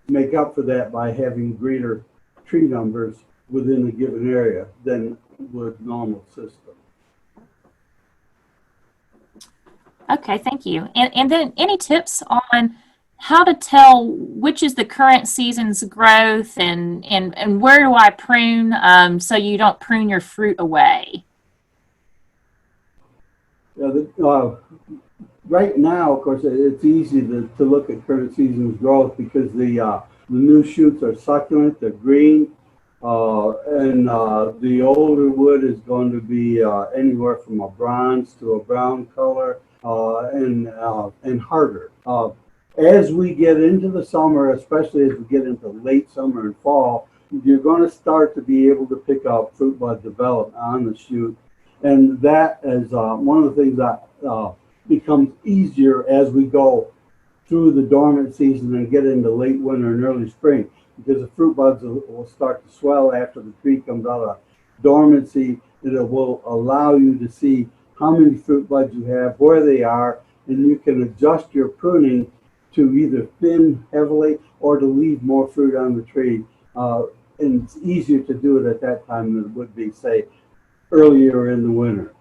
make up for that by having greater tree numbers within a given area than with normal systems. Okay, thank you. And then any tips on how to tell which is the current season's growth and where do I prune so you don't prune your fruit away? Yeah, right now, of course, it's easy to look at current season's growth because the new shoots are succulent, they're green, and the older wood is going to be anywhere from a bronze to a brown color and harder. As we get into the summer, especially as we get into late summer and fall, you're going to start to be able to pick up fruit bud development on the shoot. And that is one of the things that becomes easier as we go through the dormant season and get into late winter and early spring, because the fruit buds will start to swell after the tree comes out of dormancy, and it will allow you to see how many fruit buds you have, where they are, and you can adjust your pruning to either thin heavily or to leave more fruit on the tree. And it's easier to do it at that time than it would be, say, earlier in the winter.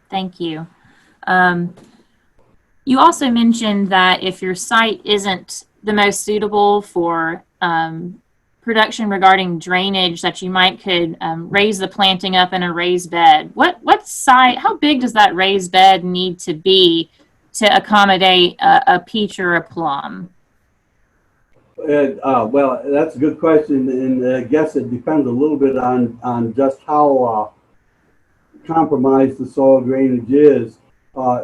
Thank you. You also mentioned that if your site isn't the most suitable for production regarding drainage, that you could raise the planting up in a raised bed. What site, how big does that raised bed need to be to accommodate a peach or a plum? Well, that's a good question, and I guess it depends a little bit on just how compromised the soil drainage is.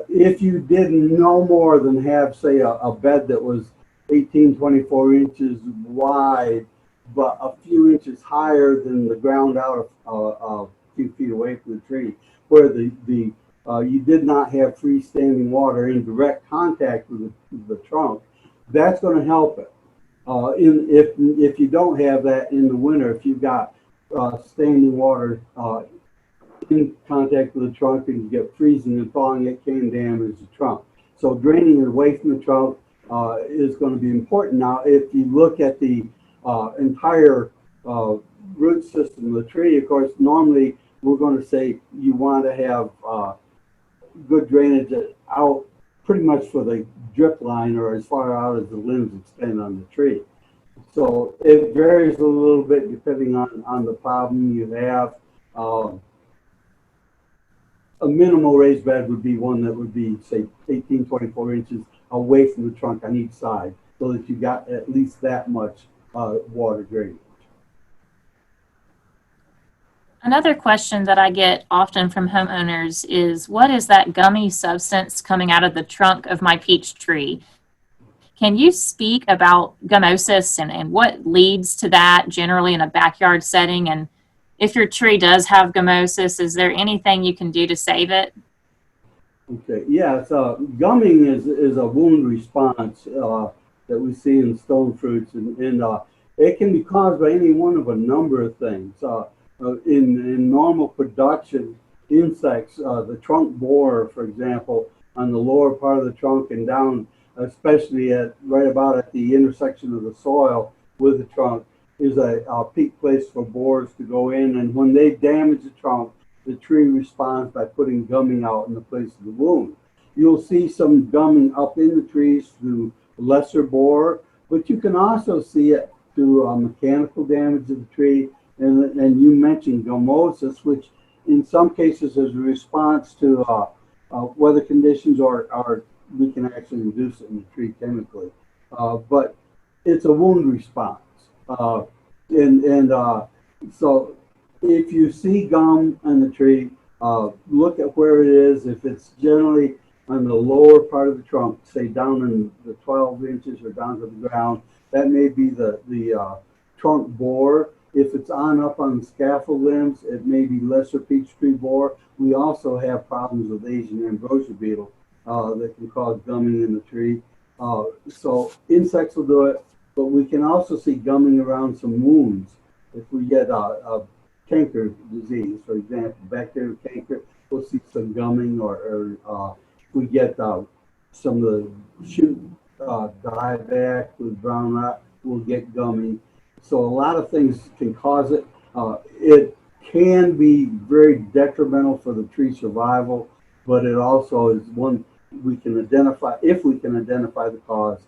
If you did no more than have, say, a bed that was 18, 24 inches wide, but a few inches higher than the ground out a few feet away from the tree, where you did not have freestanding water in direct contact with the trunk, that's going to help it. If you don't have that in the winter, if you've got standing water in contact with the trunk and you get freezing and thawing, it can damage the trunk. So draining it away from the trunk is going to be important. Now, if you look at the entire root system of the tree, of course, normally we're going to say you want to have good drainage out pretty much for the drip line or as far out as the limbs extend on the tree. So it varies a little bit depending on the problem you have. A minimal raised bed would be one that would be, say, 18, 24 inches away from the trunk on each side, so that you got at least that much water drainage. Another question that I get often from homeowners is, what is that gummy substance coming out of the trunk of my peach tree? Can you speak about gummosis and what leads to that generally in a backyard setting? And if your tree does have gummosis, is there anything you can do to save it? Okay, yeah, so gumming is a wound response that we see in stone fruits, and it can be caused by any one of a number of things. In normal production, insects, the trunk borer, for example, on the lower part of the trunk and down, especially right about at the intersection of the soil with the trunk, is a peak place for borers to go in, and when they damage the trunk, the tree responds by putting gumming out in the place of the wound. You'll see some gumming up in the trees through lesser borer, but you can also see it through mechanical damage of the tree. And you mentioned gummosis, which in some cases is a response to weather conditions, or we can actually induce it in the tree chemically. But it's a wound response. So if you see gum on the tree, look at where it is. If it's generally on the lower part of the trunk, say down in the 12 inches or down to the ground, that may be the trunk borer. If it's up on the scaffold limbs, it may be lesser peach tree borer. We also have problems with Asian ambrosia beetle that can cause gumming in the tree. So insects will do it, but we can also see gumming around some wounds. If we get a canker disease, for example, bacterial canker, we'll see some gumming, or if we get some of the shoot dieback with brown rot, we'll get gumming. So a lot of things can cause it. It can be very detrimental for the tree survival, but it also is one we can identify. If we can identify the cause,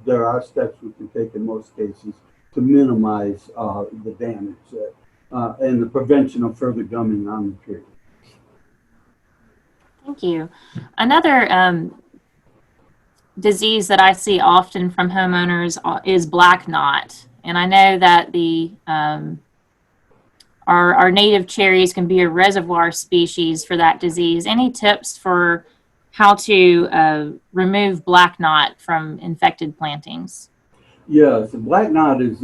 there are steps we can take in most cases to minimize the damage and the prevention of further gumming on the tree. Thank you. Another disease that I see often from homeowners is black knot. And I know that our native cherries can be a reservoir species for that disease. Any tips for how to remove black knot from infected plantings? Yes, the black knot is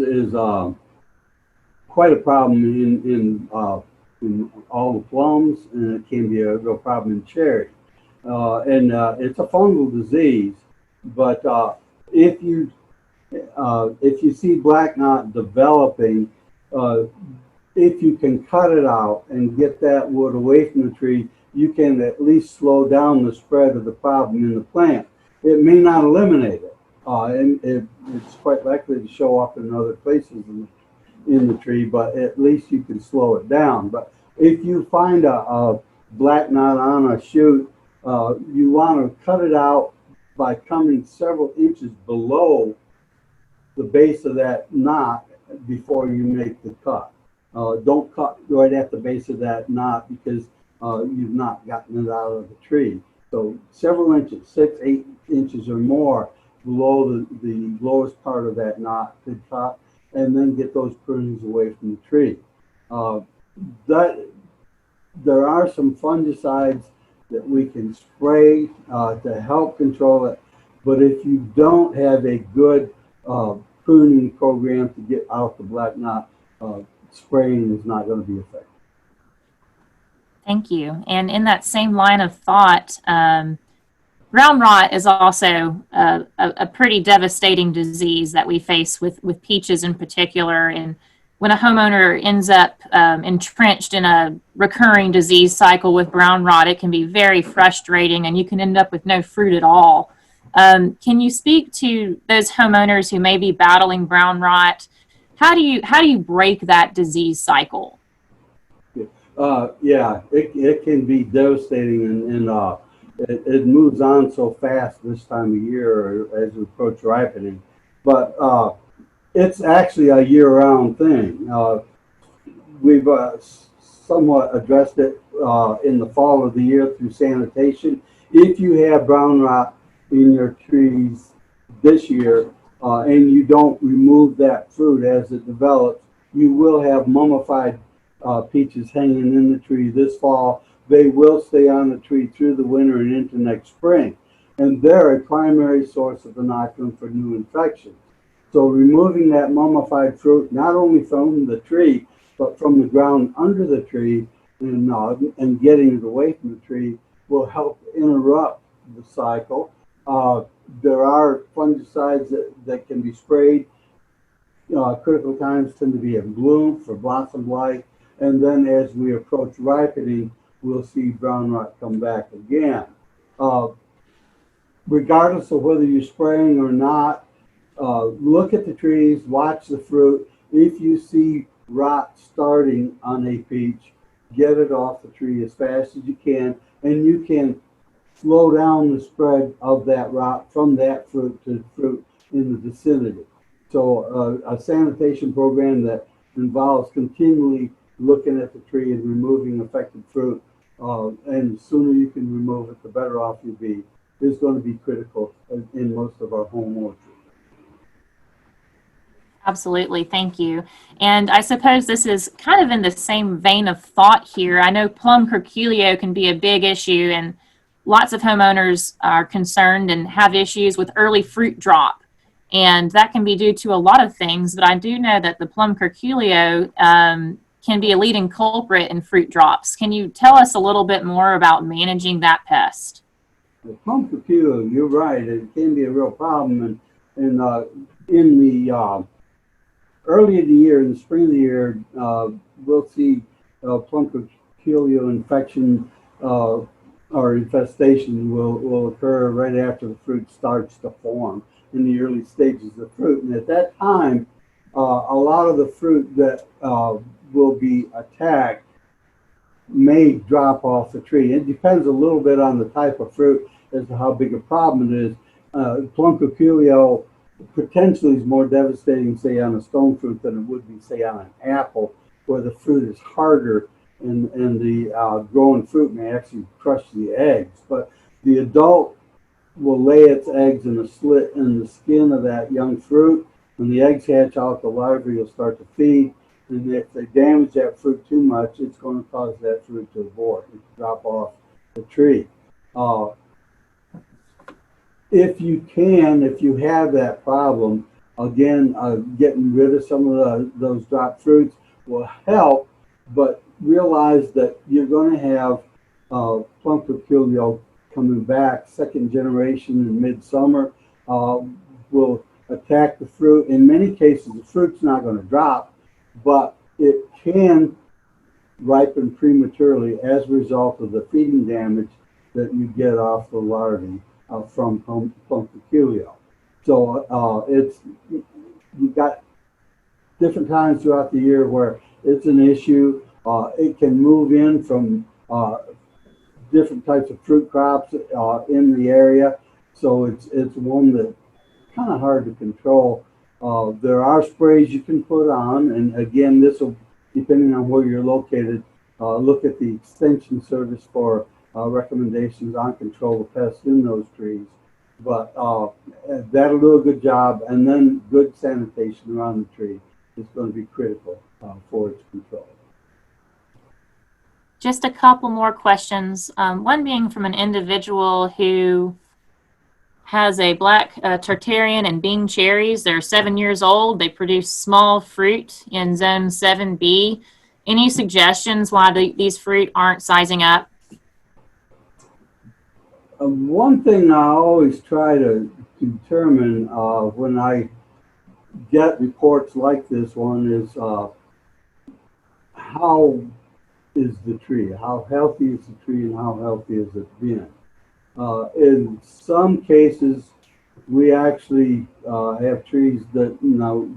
quite a problem in all the plums, and it can be a real problem in cherry. It's a fungal disease, but if you see black knot developing, if you can cut it out and get that wood away from the tree, you can at least slow down the spread of the problem in the plant. It may not eliminate it, and it's quite likely to show up in other places in the tree, but at least you can slow it down. But if you find a black knot on a shoot, you want to cut it out by coming several inches below the base of that knot before you make the cut. Don't cut right at the base of that knot, because you've not gotten it out of the tree. So several inches, 6, 8 inches or more below the lowest part of that knot to cut, and then get those prunings away from the tree. There are some fungicides that we can spray to help control it. But if you don't have a good pruning program to get out the black knot, spraying is not going to be effective. Thank you. And in that same line of thought, brown rot is also a pretty devastating disease that we face with peaches in particular. And when a homeowner ends up entrenched in a recurring disease cycle with brown rot, it can be very frustrating and you can end up with no fruit at all. Can you speak to those homeowners who may be battling brown rot? How do you break that disease cycle? Yeah, it can be devastating, and it moves on so fast this time of year as we approach ripening. But it's actually a year-round thing. We've somewhat addressed it in the fall of the year through sanitation. If you have brown rot in your trees this year and you don't remove that fruit as it develops, you will have mummified peaches hanging in the tree this fall. They will stay on the tree through the winter and into next spring. And they're a primary source of inoculum for new infections. So removing that mummified fruit, not only from the tree, but from the ground under the tree and getting it away from the tree will help interrupt the cycle. There are fungicides that can be sprayed. Critical times tend to be in bloom for blossom blight. And then as we approach ripening, we'll see brown rot come back again. Regardless of whether you're spraying or not, look at the trees, watch the fruit. If you see rot starting on a peach, get it off the tree as fast as you can, and you can slow down the spread of that rot from that fruit to fruit in the vicinity. So a sanitation program that involves continually looking at the tree and removing affected fruit, and the sooner you can remove it, the better off you'll be, is going to be critical in most of our home orchards. Absolutely, thank you. And I suppose this is kind of in the same vein of thought here. I know plum curculio can be a big issue, and lots of homeowners are concerned and have issues with early fruit drop. And that can be due to a lot of things, but I do know that the plum curculio can be a leading culprit in fruit drops. Can you tell us a little bit more about managing that pest? The plum curculio, you're right, it can be a real problem. And in the early in the year, in the spring of the year, we'll see plum curculio infection or infestation will occur right after the fruit starts to form in the early stages of fruit. And at that time, a lot of the fruit that will be attacked may drop off the tree. It depends a little bit on the type of fruit as to how big a problem it is. Plum curculio potentially is more devastating, say, on a stone fruit than it would be, say, on an apple, where the fruit is harder and the growing fruit may actually crush the eggs. But the adult will lay its eggs in a slit in the skin of that young fruit. When the eggs hatch out, the larvae will start to feed. And if they damage that fruit too much, it's going to cause that fruit to abort and to drop off the tree. If you can, if you have that problem, again, getting rid of some of those dropped fruits will help, but realize that you're going to have plum curculio coming back. Second generation in midsummer will attack the fruit. In many cases, the fruit's not going to drop, but it can ripen prematurely as a result of the feeding damage that you get off the larvae from plum curculio. So you've got different times throughout the year where it's an issue. It can move in from different types of fruit crops in the area. So it's one that's kind of hard to control. There are sprays you can put on, and again, this will, depending on where you're located, look at the extension service for recommendations on control of pests in those trees. But that'll do a good job, and then good sanitation around the tree is going to be critical for its control. Just a couple more questions. One being from an individual who has a black Tartarian and Bing cherries. They're 7 years old. They produce small fruit in zone 7B. Any suggestions why these fruit aren't sizing up? One thing I always try to determine when I get reports like this one is how is the tree? How healthy is the tree and how healthy has it been? In some cases, we actually have trees that,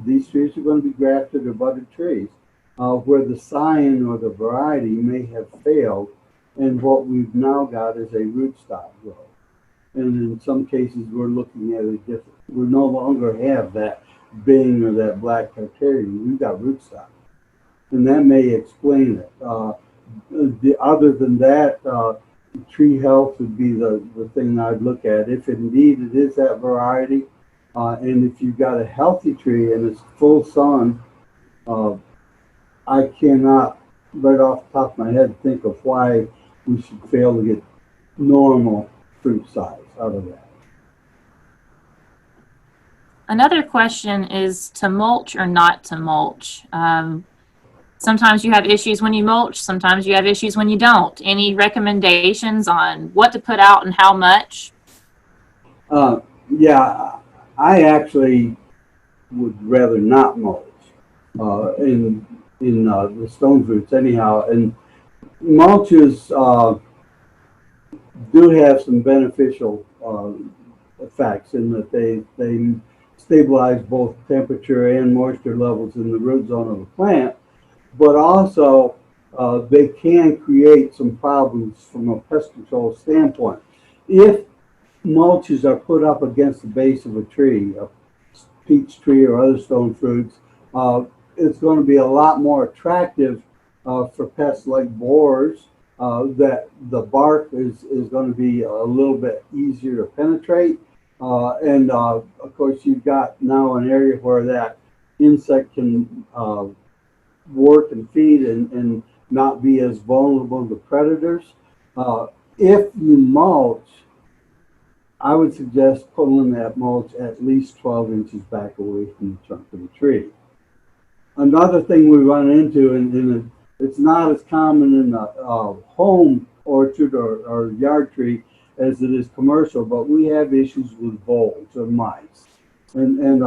these trees are going to be grafted or budded trees, where the scion or the variety may have failed, and what we've now got is a rootstock growth. And in some cases, we're looking at it different. We no longer have that Bing or that black Tartarian. We've got rootstock, and that may explain it. Other than that, tree health would be the thing I'd look at. If indeed it is that variety, and if you've got a healthy tree and it's full sun, I cannot, right off the top of my head, think of why we should fail to get normal fruit size out of that. Another question is to mulch or not to mulch. Sometimes you have issues when you mulch, sometimes you have issues when you don't. Any recommendations on what to put out and how much? Yeah, I actually would rather not mulch in the stone fruits anyhow. And mulches do have some beneficial effects in that they stabilize both temperature and moisture levels in the root zone of the plant, but also they can create some problems from a pest control standpoint. If mulches are put up against the base of a tree, a peach tree or other stone fruits, it's going to be a lot more attractive for pests like borers. That the bark is going to be a little bit easier to penetrate. And of course, you've got now an area where that insect can work and feed and not be as vulnerable to predators. If you mulch, I would suggest pulling that mulch at least 12 inches back away from the trunk of the tree. Another thing we run into, and it's not as common in the home orchard or yard tree as it is commercial, but we have issues with voles or mice. And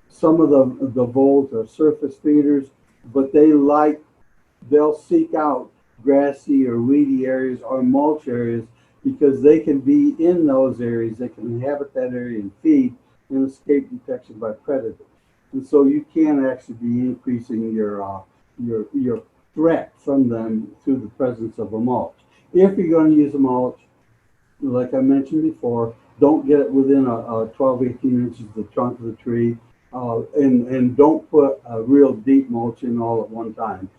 some of the voles are surface feeders, but they'll seek out grassy or weedy areas or mulch areas because they can be in those areas, they can inhabit that area and feed and escape detection by predators. And so you can actually be increasing your threat from them through the presence of a mulch. If you're going to use a mulch, like I mentioned before, don't get it within 12, 18 inches of the trunk of the tree, and don't put a real deep mulch in all at one time.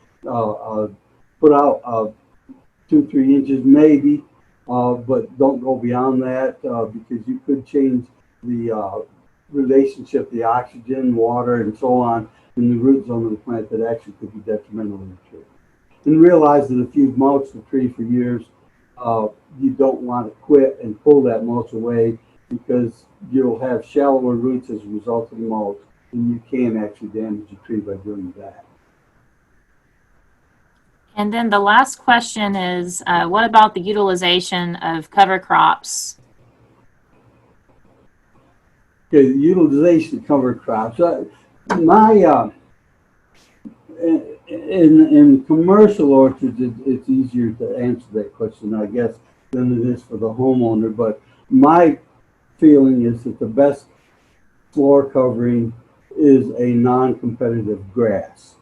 Put out 2, 3 inches maybe, but don't go beyond that because you could change the relationship, the oxygen, water, and so on in the root zone of the plant that actually could be detrimental to the tree. And realize that if you've mulched the tree for years, you don't want to quit and pull that mulch away because you'll have shallower roots as a result of the mulch, and you can actually damage the tree by doing that. And then the last question is, what about the utilization of cover crops? Okay, the utilization of cover crops. In commercial orchards, it's easier to answer that question, I guess, than it is for the homeowner. But my feeling is that the best floor covering is a non-competitive grass.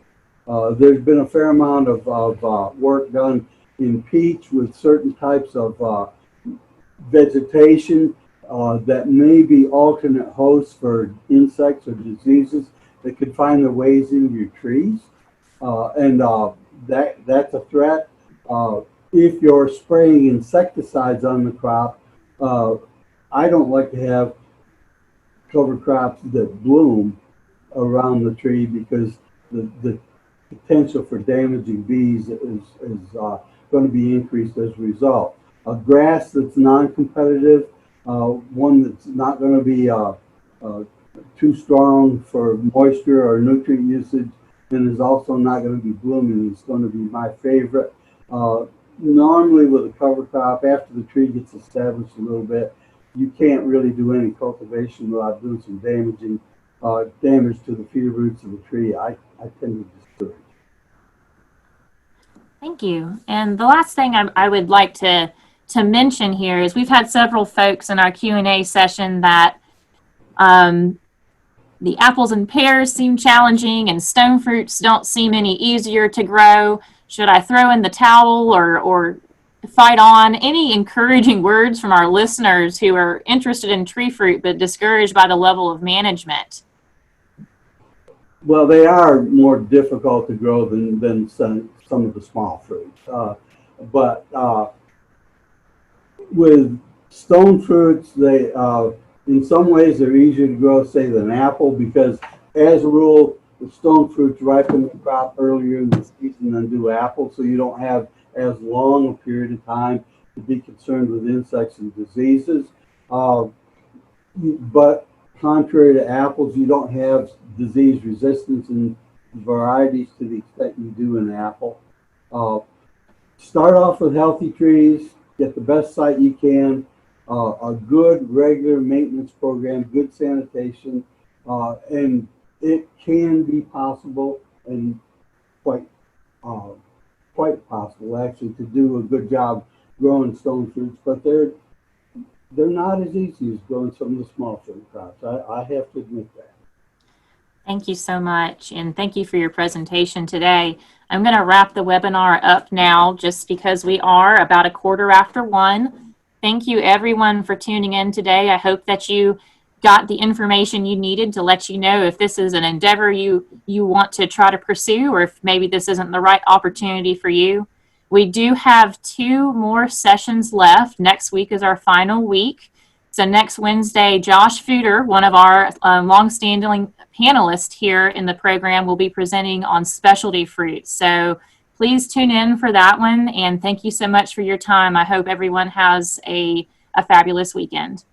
There's been a fair amount of work done in peach with certain types of vegetation that may be alternate hosts for insects or diseases that could find their ways into your trees. And that's a threat. If you're spraying insecticides on the crop, I don't like to have cover crops that bloom around the tree because the potential for damaging bees is going to be increased as a result. A grass that's non-competitive, one that's not going to be too strong for moisture or nutrient usage, and is also not going to be blooming. It's going to be my favorite. Normally with a cover crop, after the tree gets established a little bit, you can't really do any cultivation without doing some damage to the feeder roots of the tree. I tend to discourage. Thank you. And the last thing I would like to mention here is we've had several folks in our Q&A session that the apples and pears seem challenging and stone fruits don't seem any easier to grow. Should I throw in the towel or fight on? Any encouraging words from our listeners who are interested in tree fruit but discouraged by the level of management? Well, they are more difficult to grow than some of the small fruits. But with stone fruits, they in some ways they're easier to grow, say, than apple, because as a rule, the stone fruits ripen the crop earlier in the season than do apples, so you don't have as long a period of time to be concerned with insects and diseases. But contrary to apples, you don't have disease resistance in varieties to the extent you do in apple. Start off with healthy trees, get the best site you can, a good regular maintenance program, good sanitation, and it can be possible and quite possible actually to do a good job growing stone fruits, but they're not as easy as growing some of the small fruit crops. I have to admit that. Thank you so much, and thank you for your presentation today. I'm going to wrap the webinar up now just because we are about 1:15. Thank you everyone for tuning in today. I hope that you got the information you needed to let you know if this is an endeavor you want to try to pursue, or if maybe this isn't the right opportunity for you. We do have 2 more sessions left. Next week is our final week. So next Wednesday, Josh Footer, one of our longstanding panelists here in the program, will be presenting on specialty fruits. So please tune in for that one, and thank you so much for your time. I hope everyone has a fabulous weekend.